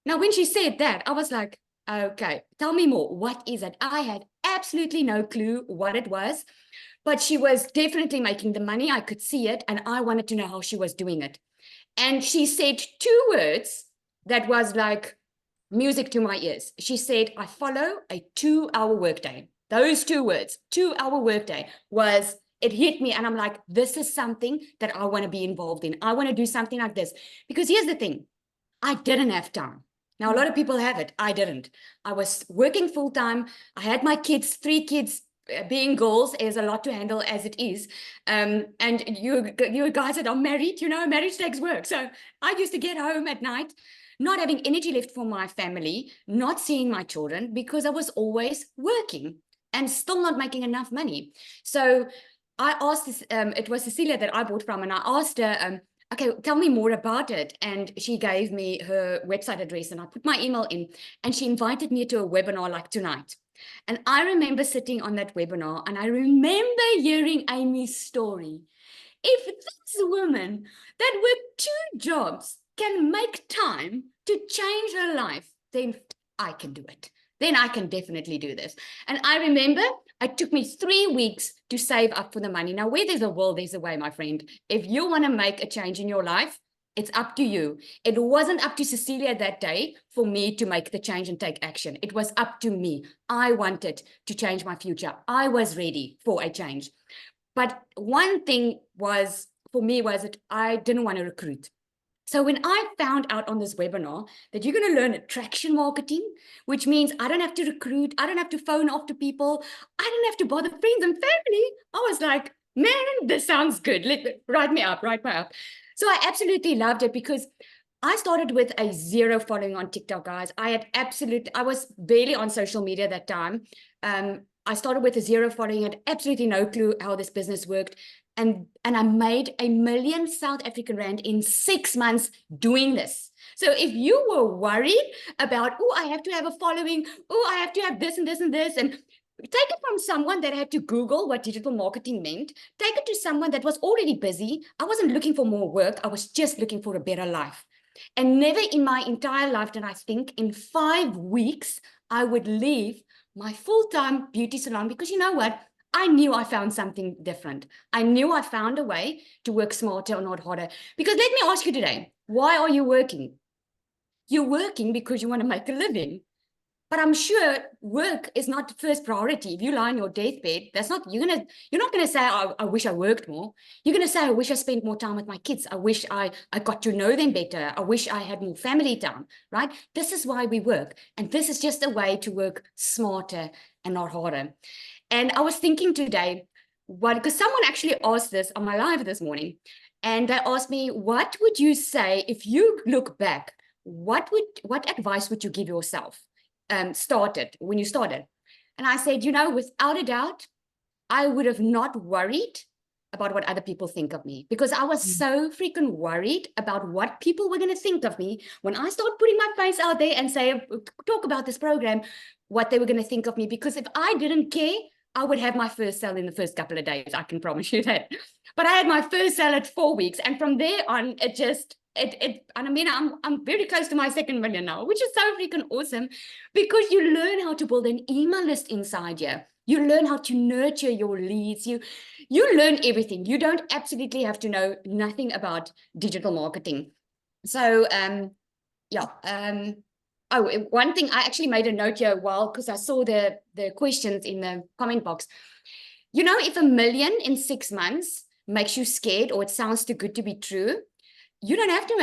Now, when she said that, I was like, okay, tell me more. What is it? I had absolutely no clue what it was, but she was definitely making the money. I could see it, and I wanted to know how she was doing it. And she said 2 words that was like music to my ears. She said, I follow a 2-hour workday. Those 2 words, 2-hour workday, was, it hit me. And I'm like, this is something that I want to be involved in. I want to do something like this. Because here's the thing, I didn't have time. Now, a lot of people have it. I didn't. I was working full time. I had my kids, 3 kids. Being girls is a lot to handle as it is. And you guys that are married, you know, marriage takes work. So I used to get home at night, not having energy left for my family, not seeing my children, because I was always working and still not making enough money. So I asked this, it was Cecilia that I bought from, and I asked her, okay, tell me more about it. And she gave me her website address, and I put my email in, and she invited me to a webinar like tonight. And I remember sitting on that webinar, and I remember hearing Amy's story. If this woman that worked 2 jobs can make time to change her life, then I can do it. Then I can definitely do this. And I remember it took me 3 weeks to save up for the money. Now, where there's a will, there's a way, my friend. If you want to make a change in your life, it's up to you. It wasn't up to Cecilia that day for me to make the change and take action. It was up to me. I wanted to change my future. I was ready for a change. But one thing was, for me, was that I didn't want to recruit. So when I found out on this webinar that you're going to learn attraction marketing, which means I don't have to recruit, I don't have to phone after people, I don't have to bother friends and family, I was like, man, this sounds good. Write me up. So I absolutely loved it, because I started with a 0 following on TikTok, guys. I was barely on social media that time. I started with a 0 following, had absolutely no clue how this business worked. And I made 1 million South African Rand in 6 months doing this. So if you were worried about, oh, I have to have a following, oh, I have to have this and this and this, and take it from someone that had to Google what digital marketing meant, take it to someone that was already busy. I wasn't looking for more work. I was just looking for a better life. And never in my entire life did I think in 5 weeks I would leave my full-time beauty salon, because you know what? I knew I found something different. I knew I found a way to work smarter or not harder. Because let me ask you today, why are you working? You're working because you want to make a living. But I'm sure work is not the first priority. If you lie on your deathbed, you're not going to say, I wish I worked more. You're going to say, I wish I spent more time with my kids. I wish I got to know them better. I wish I had more family time, right? This is why we work. And this is just a way to work smarter and not harder. And I was thinking today, because someone actually asked this on my live this morning, and they asked me, what would you say if you look back? What advice would you give yourself when you started? And I said, without a doubt, I would have not worried about what other people think of me, because I was so freaking worried about what people were going to think of me when I started putting my face out there and talk about this program, what they were going to think of me. Because if I didn't care, I would have my first sale in the first couple of days. I can promise you that. But I had my first sale at 4 weeks. And from there on, I'm very close to my 2nd million now, which is so freaking awesome, because you learn how to build an email list inside you. You learn how to nurture your leads. You learn everything. You don't absolutely have to know nothing about digital marketing. So, Oh, one thing, I actually made a note here because I saw the questions in the comment box. You know, if 1 million in 6 months makes you scared or it sounds too good to be true, you don't have to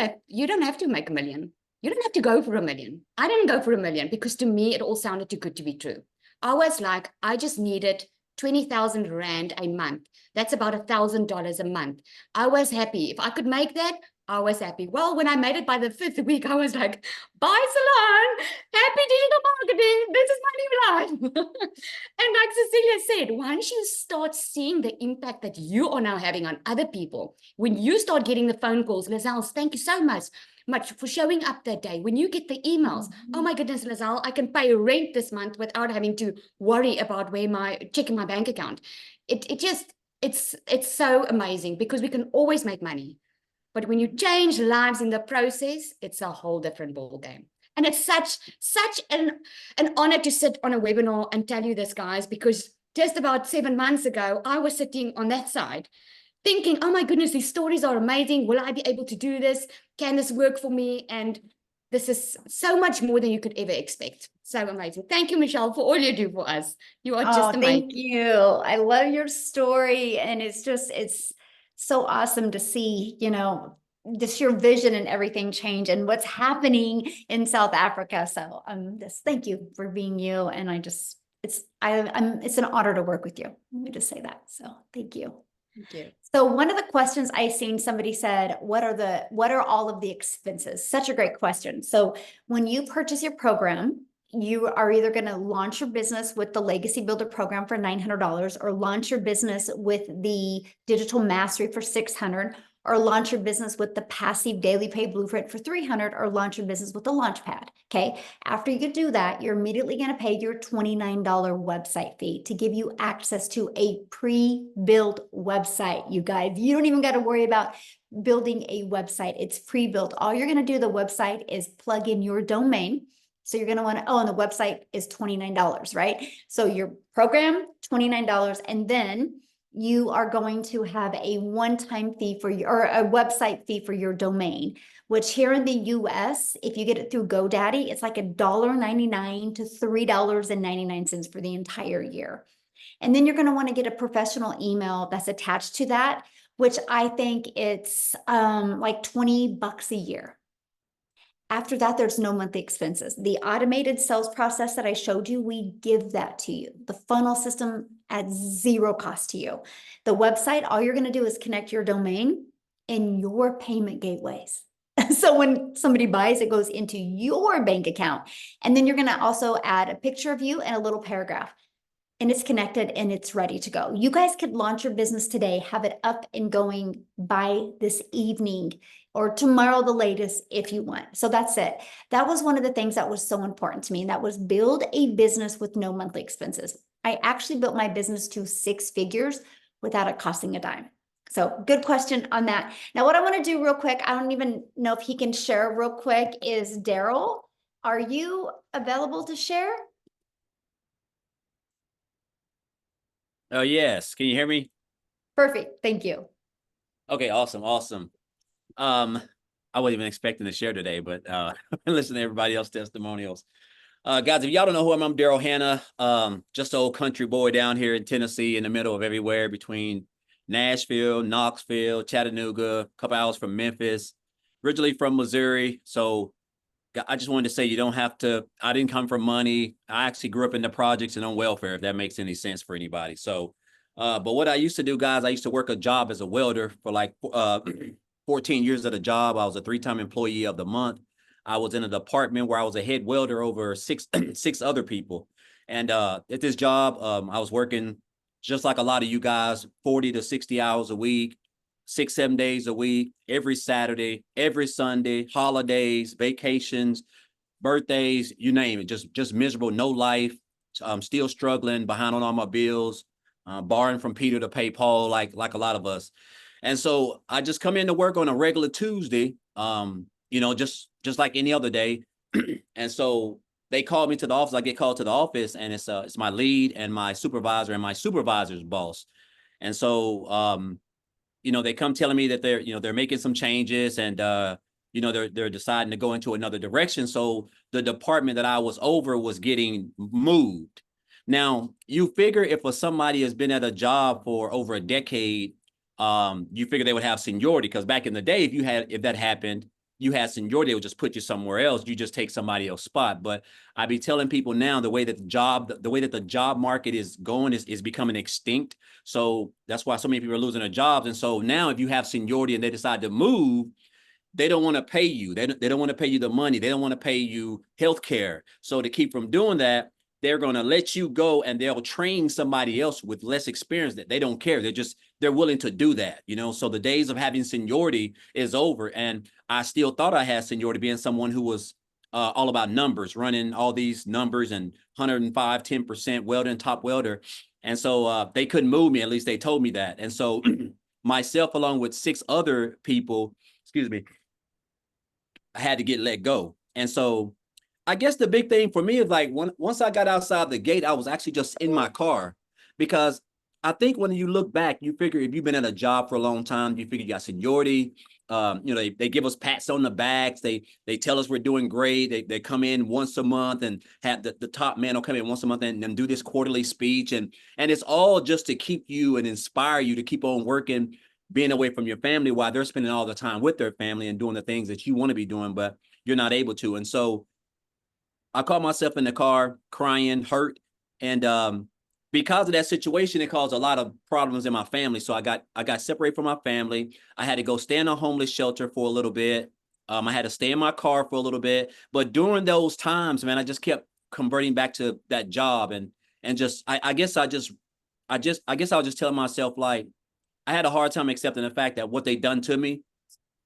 make 1 million. You don't have to go for 1 million. I didn't go for 1 million because to me, it all sounded too good to be true. I was like, I just needed 20,000 Rand a month. That's about $1,000 a month. I was happy. If I could make that, I was happy. Well, when I made it by the 5th week, I was like, bye, salon. Happy digital marketing. This is my new life. And like Cecilia said, once you start seeing the impact that you are now having on other people, when you start getting the phone calls, Lazelle, thank you so much for showing up that day. When you get the emails, oh my goodness, Lazelle, I can pay rent this month without having to worry about checking my bank account. It's so amazing because we can always make money. But when you change lives in the process, it's a whole different ball game. And it's such an honor to sit on a webinar and tell you this, guys, because just about 7 months ago, I was sitting on that side thinking, oh my goodness, these stories are amazing. Will I be able to do this? Can this work for me? And this is so much more than you could ever expect. So amazing. Thank you, Michele, for all you do for us. You are just amazing. Thank you. I love your story. And it's so awesome to see, just your vision and everything change and what's happening in South Africa. So just thank you for being you. And it's an honor to work with you. Let me just say that. So thank you. Thank you. So one of the questions I seen, somebody said, what are all of the expenses? Such a great question. So when you purchase your program, you are either going to launch your business with the Legacy Builder program for $900 or launch your business with the Digital Mastery for $600 or launch your business with the Passive Daily Pay Blueprint for $300 or launch your business with the Launchpad. Okay. After you do that, you're immediately going to pay your $29 website fee to give you access to a pre-built website. You guys, you don't even got to worry about building a website. It's pre-built. All you're going to do, the website is plug in your domain. So you're going to want to, and the website is $29, right? So your program, $29. And then you are going to have a one-time fee or a website fee for your domain, which here in the US, if you get it through GoDaddy, it's like $1.99 to $3.99 for the entire year. And then you're going to want to get a professional email that's attached to that, which I think it's like $20 a year. After that, there's no monthly expenses. The automated sales process that I showed you, we give that to you. The funnel system at zero cost to you. The website, all you're going to do is connect your domain and your payment gateways. So when somebody buys, it goes into your bank account. And then you're going to also add a picture of you and a little paragraph. And it's connected and it's ready to go. You guys could launch your business today, have it up and going by this evening or tomorrow the latest if you want. So that's it. That was one of the things that was so important to me. And that was build a business with no monthly expenses. I actually built my business to 6 figures without it costing a dime. So good question on that. Now, what I want to do real quick, I don't even know if he can share real quick, is Daryl, are you available to share? Oh, yes. Can you hear me? Perfect. Thank you. Okay, awesome. I wasn't even expecting to share today, but listen to everybody else's testimonials. Guys, if y'all don't know who I'm Daryl Hanna, just an old country boy down here in Tennessee in the middle of everywhere between Nashville, Knoxville, Chattanooga, a couple hours from Memphis, originally from Missouri. So I just wanted to say you don't have to, I didn't come from money. I actually grew up in the projects and on welfare, if that makes any sense for anybody. So, but what I used to do, guys, I used to work a job as a welder for like 14 years at a job. I was a 3-time employee of the month. I was in a department where I was a head welder over six other people. And at this job, I was working just like a lot of you guys, 40 to 60 hours a week, 6-7 days a week, every Saturday, every Sunday, holidays, vacations, birthdays, you name it, just miserable, no life. I'm still struggling, behind on all my bills, borrowing from Peter to pay Paul, like a lot of us. And so I just come into work on a regular Tuesday, just like any other day. And so they called me to the office. I get called to the office, and it's my lead and my supervisor and my supervisor's boss. And so, they come telling me that they're making some changes, and you know, they're deciding to go into another direction. So the department that I was over was getting moved. Now, you figure if somebody has been at a job for over a decade, you figure they would have seniority, because back in the day, if that happened, you had seniority, it would just put you somewhere else. You just take somebody else's spot. But I be telling people now, the way that the job market is going is becoming extinct. So that's why so many people are losing their jobs. And so now if you have seniority and they decide to move, they don't want to pay you. They don't want to pay you the money. They don't want to pay you health care. So to keep from doing that, they're going to let you go and they'll train somebody else with less experience. That they don't care. They're willing to do that, you know. So the days of having seniority is over. And I still thought I had seniority, being someone who was all about numbers, running all these numbers and 105, 10% welder and top welder. And so they couldn't move me. At least they told me that. And so myself, along with 6 other people, excuse me, I had to get let go. And so I guess the big thing for me is like once I got outside the gate, I was actually just in my car, because I think when you look back, you figure if you've been at a job for a long time, you figure you got seniority. You know, they give us pats on the backs. They tell us we're doing great. They come in once a month and have the top man will come in once a month and do this quarterly speech. And it's all just to keep you and inspire you to keep on working, being away from your family while they're spending all the time with their family and doing the things that you want to be doing, but you're not able to. And so I caught myself in the car crying, hurt. And because of that situation, it caused a lot of problems in my family. So I got separated from my family. I had to go stay in a homeless shelter for a little bit. I had to stay in my car for a little bit. But during those times, man, I just kept converting back to that job. And just, I guess I was just telling myself, like, I had a hard time accepting the fact that what they done to me,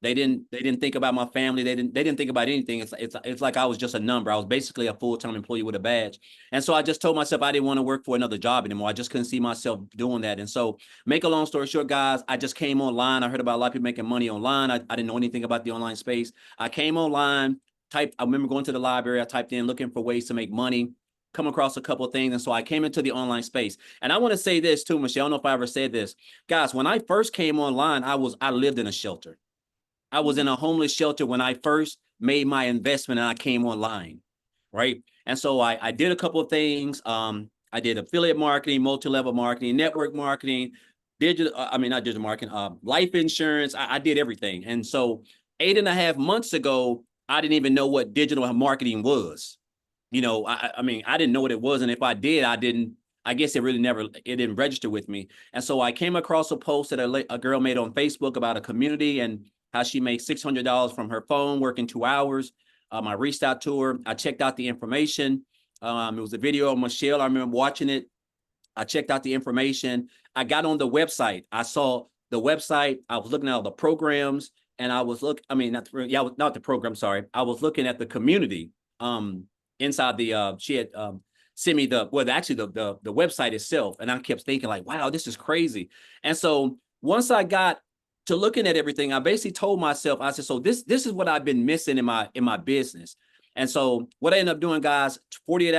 they didn't think about my family. They didn't think about anything. It's like I was just a number. I was basically a full-time employee with a badge. And so I just told myself I didn't want to work for another job anymore. I just couldn't see myself doing that. And so, make a long story short, guys, I just came online. I heard about a lot of people making money online. I didn't know anything about the online space. I came online, I remember going to the library. I typed in looking for ways to make money, come across a couple of things. And so I came into the online space. And I want to say this too, Michele. I don't know if I ever said this. Guys, when I first came online, I lived in a shelter. I was in a homeless shelter when I first made my investment and I came online, right? And so I did a couple of things. I did affiliate marketing, multi-level marketing, network marketing, not digital marketing, life insurance. I did everything. And so 8.5 months ago, I didn't even know what digital marketing was. You know, I didn't know what it was. And if I did, I guess it didn't register with me. And so I came across a post that a girl made on Facebook about a community and how she made $600 from her phone working 2 hours. I reached out to her. I checked out the information. It was a video of Michele. I remember watching it. I checked out the information. I got on the website. I saw the website. I was looking at all the programs, and I was not the program. Sorry, I was looking at the community. Inside the she had sent me the website itself, and I kept thinking like, wow, this is crazy. And so once I got to looking at everything, I basically told myself, I said, so this is what I've been missing in my business. And so what I ended up doing, guys, 48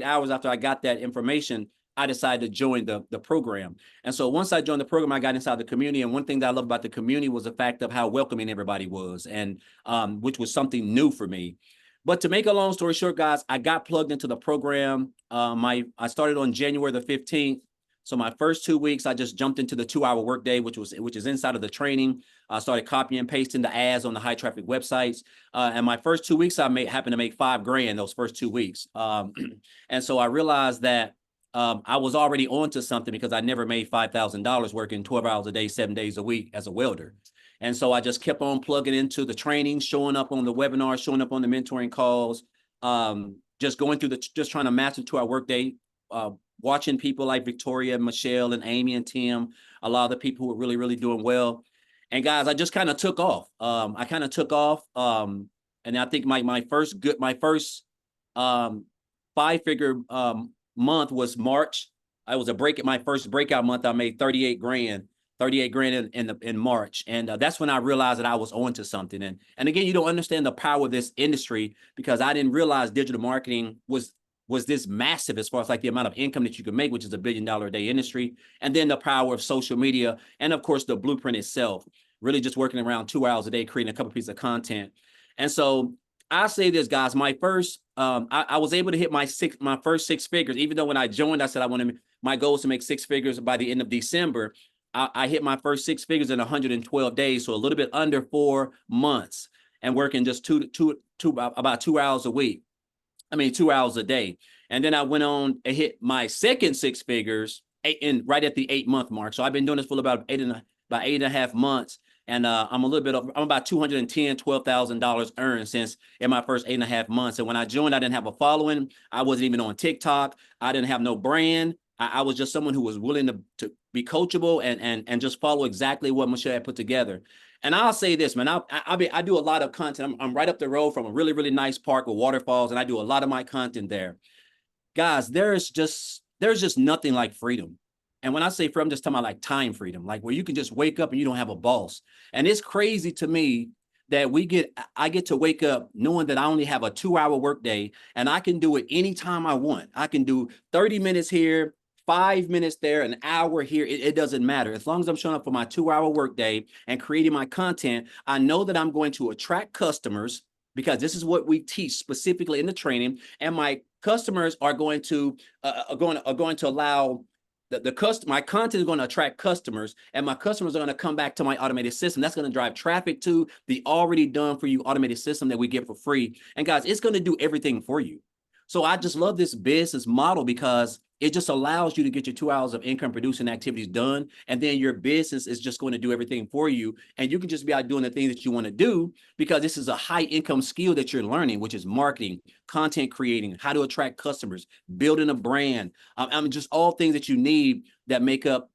hours after I got that information, I decided to join the program. And so once I joined the program, I got inside the community. And one thing that I love about the community was the fact of how welcoming everybody was, and which was something new for me. But to make a long story short, guys, I got plugged into the program. I started on January the 15th. So my first 2 weeks, I just jumped into the 2-hour workday, which is inside of the training. I started copying and pasting the ads on the high traffic websites. And my first 2 weeks, happened to make $5 grand those first 2 weeks. And so I realized that I was already onto something, because I never made $5,000 working 12 hours a day, 7 days a week as a welder. And so I just kept on plugging into the training, showing up on the webinars, showing up on the mentoring calls, just going through just trying to master 2-hour workday, watching people like Victoria, Michele, and Amy and Tim, a lot of the people who were really, really doing well. And guys, I just kind of took off. And I think my first 5-figure month was March. I was my first breakout month. I made 38 grand in March. And that's when I realized that I was onto something. And again, you don't understand the power of this industry, because I didn't realize digital marketing was this massive as far as like the amount of income that you can make, which is $1 billion a day industry. And then the power of social media, and of course the blueprint itself. really just working around 2 hours a day, creating a couple pieces of content. And so I say this, guys, my first, I was able to hit my first 6 figures, even though when I joined, I said my goal is to make 6 figures by the end of December. I hit my first 6 figures in 112 days, so a little bit under 4 months, and working just about 2 hours a week. 2 hours a day. And then I went on and hit my second 6 figures right at the 8-month mark. So I've been doing this for about 8.5 months. And I'm about $12,000 earned since in my first 8.5 months. And when I joined, I didn't have a following. I wasn't even on TikTok. I didn't have no brand. I was just someone who was willing to be coachable and just follow exactly what Michele had put together. And I'll say this, man, I do a lot of content. I'm right up the road from a really, really nice park with waterfalls, and I do a lot of my content there. Guys, there's just nothing like freedom. And when I say freedom, I'm just talking about like time freedom, like where you can just wake up and you don't have a boss. And it's crazy to me that I get to wake up knowing that I only have a 2-hour workday and I can do it anytime I want. I can do 30 minutes here, 5 minutes there, an hour here. It doesn't matter. As long as I'm showing up for my 2-hour workday and creating my content, I know that I'm going to attract customers because this is what we teach specifically in the training. And my customers are going to allow my content is going to attract customers, and my customers are going to come back to my automated system. That's going to drive traffic to the already done for you automated system that we get for free. And guys, it's going to do everything for you. So I just love this business model because it just allows you to get your 2 hours of income producing activities done. And then your business is just going to do everything for you. And you can just be out doing the things that you want to do because this is a high income skill that you're learning, which is marketing, content creating, how to attract customers, building a brand. Just all things that you need that make up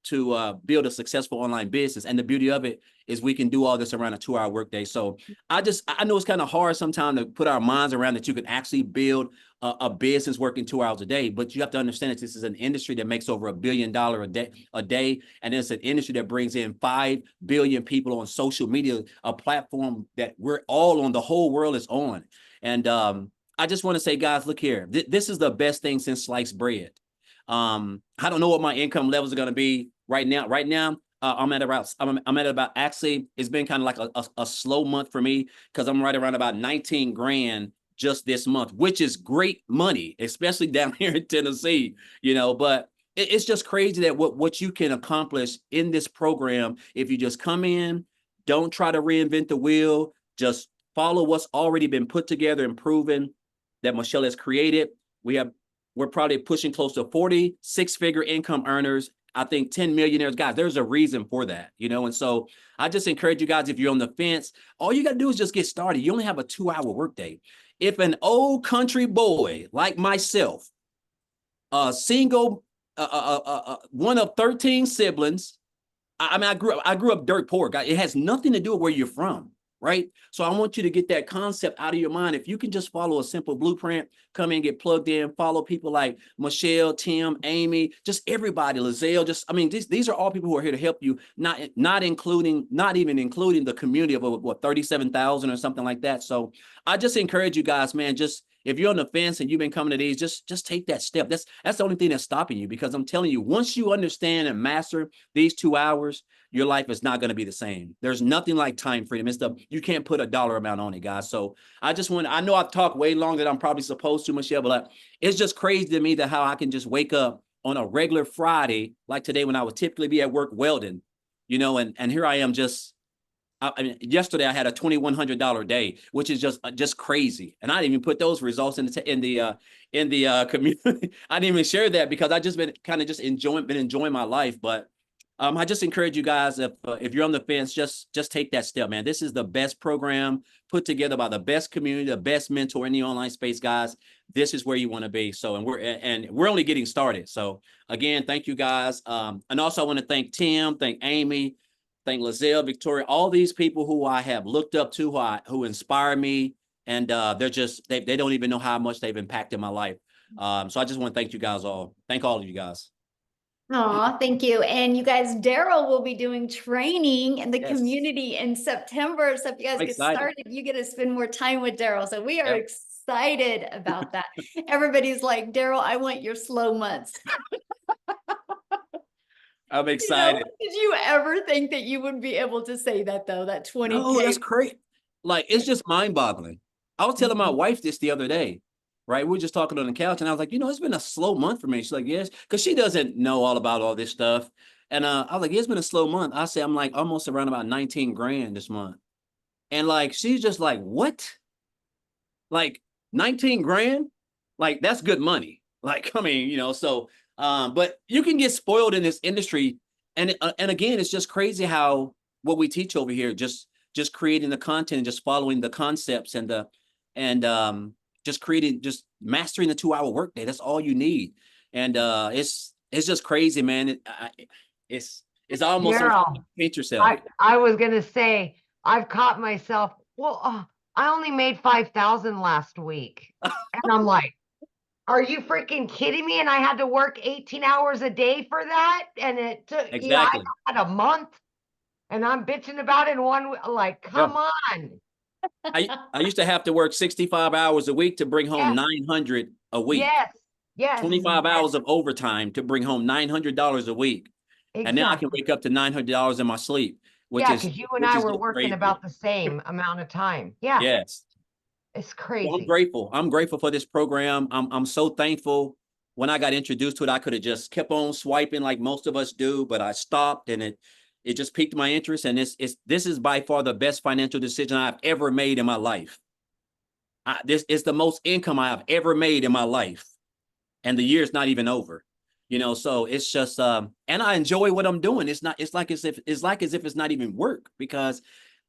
to build a successful online business. And the beauty of it is we can do all this around a 2-hour workday. So I know it's kind of hard sometimes to put our minds around that you can actually build a business working 2 hours a day, but you have to understand that this is an industry that makes over $1 billion a day. And it's an industry that brings in 5 billion people on social media, a platform that we're all on, the whole world is on. And I just want to say, guys, look here, this is the best thing since sliced bread. I don't know what my income levels are going to be right now. I'm at about, actually, it's been kind of like a slow month for me because I'm right around about 19 grand just this month, which is great money, especially down here in Tennessee, but it's just crazy that what you can accomplish in this program if you just come in, don't try to reinvent the wheel, just follow what's already been put together and proven that Michele has created. We're probably pushing close to 40 6-figure income earners. I think 10 millionaires, guys, there's a reason for that, and so I just encourage you guys, if you're on the fence, all you got to do is just get started. You only have a 2-hour workday. If an old country boy like myself, single, one of 13 siblings, I grew up dirt poor, guys. It has nothing to do with where you're from, right? So I want you to get that concept out of your mind. If you can just follow a simple blueprint, come in, get plugged in, follow people like Michele, Tim, Amy, just everybody, Lazelle, these are all people who are here to help you, not even including the community of 37,000 or something like that. So I just encourage you guys, man, if you're on the fence and you've been coming to these, just take that step. That's the only thing that's stopping you, because I'm telling you, once you understand and master these 2 hours, your life is not going to be the same. There's nothing like time freedom. You can't put a dollar amount on it, guys. So I know I've talked way longer than I'm probably supposed to, Michele, but it's just crazy to me that how I can just wake up on a regular Friday, like today when I would typically be at work welding, and here I am yesterday I had a $2,100 day, which is just crazy. And I didn't even put those results in the community. I didn't even share that because I just been enjoying my life. But I just encourage you guys, if you're on the fence, just take that step, man. This is the best program put together by the best community, the best mentor in the online space, guys. This is where you want to be. So, and we're only getting started. So again, thank you guys. And also I want to thank Tim, thank Amy, thank Lazelle, Victoria, all these people who I have looked up to, who inspire me. And they don't even know how much they've impacted my life. So I just want to thank you guys all. Thank all of you guys. Aw, thank you. And you guys, Daryl will be doing training in the Yes. community in September. So if you guys get started, you get to spend more time with Daryl. So we are excited about that. Everybody's like, Daryl, I want your slow months. I'm You know, excited. did you ever think that you would be able to say that though, that 20K? Oh, that's great. Like, it's just mind-boggling. I was telling my Mhm. wife this the other day, right? We were just talking on the couch, and I was like, it's been a slow month for me. She's like, yes, because she doesn't know all about all this stuff. And I was like, yeah, it's been a slow month. I say I'm like almost around about 19 grand this month. And like, she's just like, what? Like 19 grand? Like, that's good money. Like, I mean, so but you can get spoiled in this industry. And again, it's just crazy how what we teach over here, just creating the content and just following the concepts and just mastering the 2-hour workday. That's all you need. And it's just crazy, man. It's almost something Daryl, to paint yourself. I was gonna say, I've caught myself, well, I only made 5,000 last week. And I'm like, are you freaking kidding me? And I had to work 18 hours a day for that. And it took, Exactly. I had a month and I'm bitching about it in one, like, Yeah. come on. I used to have to work 65 hours a week to bring home Yes. 900 a week. Yes. Yes. 25 hours of overtime to bring home $900 a week. And now I can Exactly. wake up to $900 in my sleep, Yeah, because you and I were just working crazy. about the same amount of time. Yeah. Yes. It's So crazy. I'm grateful. I'm grateful for this program. I'm so thankful. When I got introduced to it, I could have just kept on swiping like most of us do, but I stopped, and it just piqued my interest. And this is by far the best financial decision I've ever made in my life. This is the most income I have ever made in my life, and the year's not even over. So it's just and I enjoy what I'm doing. It's like as if it's not even work, because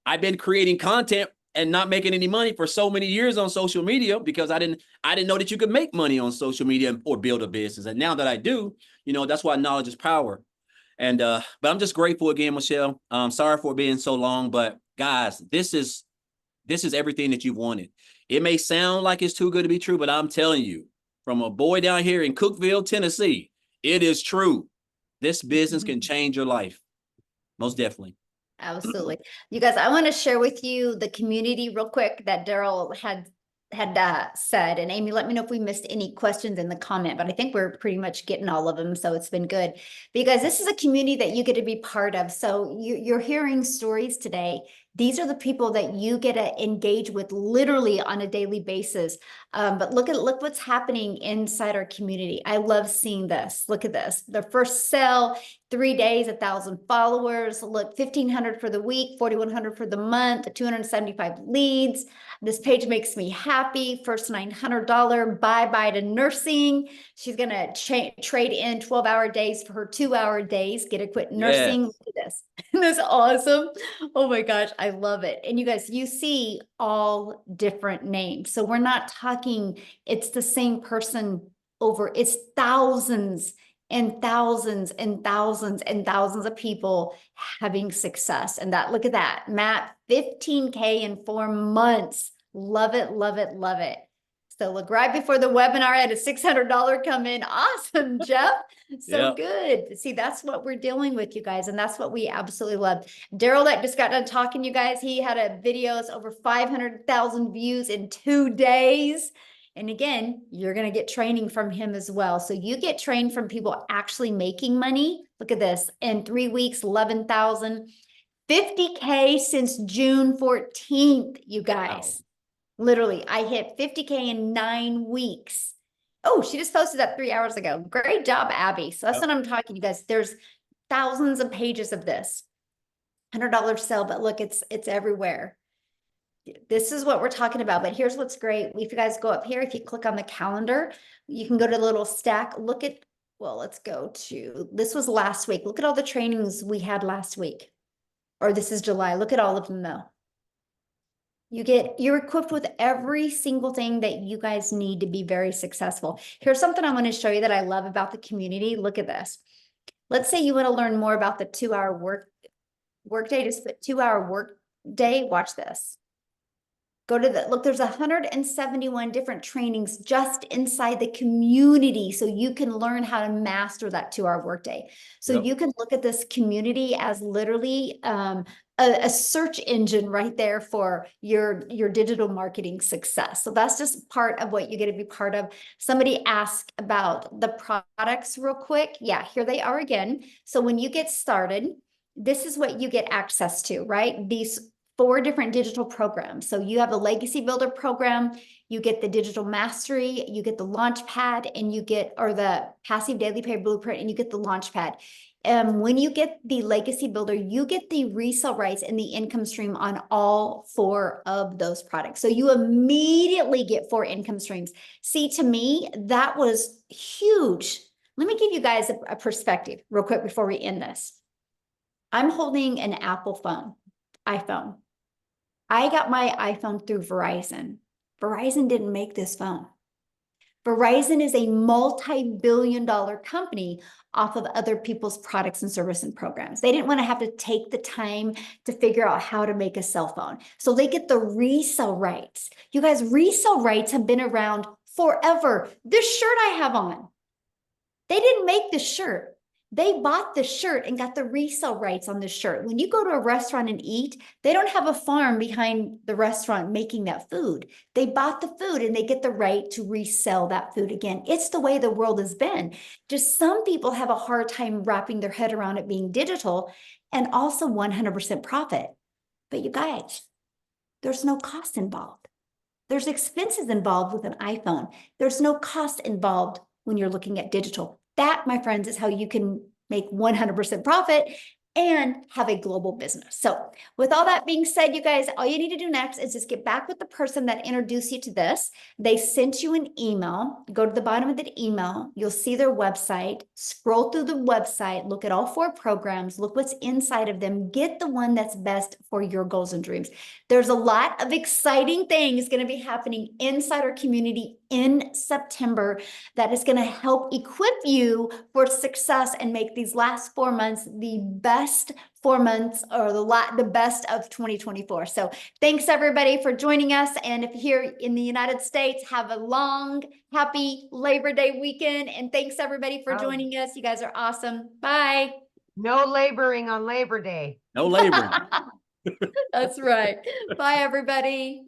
I've been creating content and not making any money for so many years on social media, because I didn't know that you could make money on social media or build a business. And now that I do, that's why knowledge is power. And but I'm just grateful again, Michele. Sorry for being so long, but guys, this is everything that you've wanted. It may sound like it's too good to be true, but I'm telling you, from a boy down here in Cookeville, Tennessee, it is true. This business can change your life. Most definitely. Absolutely. You guys, I want to share with you the community real quick that Daryl had said. And Amy, let me know if we missed any questions in the comment, but I think we're pretty much getting all of them. So it's been good. Because this is a community that you get to be part of. So you're hearing stories today. These are the people that you get to engage with literally on a daily basis. But look what's happening inside our community. I love seeing this. Look at this. The first sale, 3 days, 1,000 followers. Look, 1,500 for the week, 4,100 for the month, 275 leads. This page makes me happy. First $900 bye-bye to nursing. She's going to trade in 12-hour days for her 2-hour days. Get to quit nursing. Yes. Look at this. This is awesome. Oh my gosh, I love it. And you guys, you see all different names. So we're not talking, it's the same person over, it's thousands and thousands and thousands and thousands of people having success. And that, look at that, Matt, 15K in 4 months. Love it, love it, love it. So look, right before the webinar, I had a $600 come in. Awesome, Jeff. So good. See, that's what we're dealing with, you guys. And that's what we absolutely love. Daryl that just got done talking, you guys, he had a videos over 500,000 views in 2 days. And again, you're going to get training from him as well. So you get trained from people actually making money. Look at this. In 3 weeks, 11,000, 50K since June 14th, you guys. Wow. Literally, I hit 50K in 9 weeks. Oh, she just posted that 3 hours ago. Great job, Abby. So that's what I'm talking, you guys. There's thousands of pages of this. $100 sale, but look, it's everywhere. This is what we're talking about, but here's what's great. If you guys go up here, if you click on the calendar, you can go to the little stack. Look at, well, let's go to, this was last week. Look at all the trainings we had last week. Or this is July. Look at all of them though. You're equipped with every single thing that you guys need to be very successful. Here's something I want to show you that I love about the community. Look at this. Let's say you want to learn more about the 2-hour workday, just put 2-hour workday. Watch this. Go to the, look, there's 171 different trainings just inside the community. So you can learn how to master that 2-hour workday. So Yep. you can look at this community as literally a search engine right there for your digital marketing success. So that's just part of what you get to be part of. Somebody asked about the products real quick. Yeah, here they are again. So when you get started, this is what you get access to, right? These 4 different digital programs. So you have the Legacy Builder program, you get the Digital Mastery, you get the Launch Pad, and you get, or the Passive Daily Pay Blueprint, and you get the Launch Pad. When you get the Legacy Builder, you get the resale rights and the income stream on all 4 of those products. So you immediately get 4 income streams. See, to me, that was huge. Let me give you guys a perspective real quick before we end this. I'm holding an Apple phone, iPhone. I got my iPhone through Verizon. Verizon didn't make this phone. Verizon is a multi-billion-dollar company off of other people's products and services and programs. They didn't want to have to take the time to figure out how to make a cell phone. So they get the resale rights. You guys, resale rights have been around forever. This shirt I have on, they didn't make the shirt. They bought the shirt and got the resale rights on the shirt. When you go to a restaurant and eat, they don't have a farm behind the restaurant making that food. They bought the food and they get the right to resell that food again. It's the way the world has been. Just some people have a hard time wrapping their head around it being digital and also 100% profit. But you guys, there's no cost involved. There's expenses involved with an iPhone. There's no cost involved when you're looking at digital. That, my friends, is how you can make 100% profit and have a global business. So with all that being said, you guys, all you need to do next is just get back with the person that introduced you to this. They sent you an email. Go to the bottom of the email. You'll see their website. Scroll through the website. Look at all 4 programs. Look what's inside of them. Get the one that's best for your goals and dreams. There's a lot of exciting things going to be happening inside our community in September that is going to help equip you for success and make these last 4 months the best 4 months or the best of 2024. So thanks everybody for joining us. And if you're here in the United States, have a long, happy Labor Day weekend. And thanks everybody for joining us. You guys are awesome. Bye. No laboring on Labor Day. No laboring. That's right. Bye, everybody.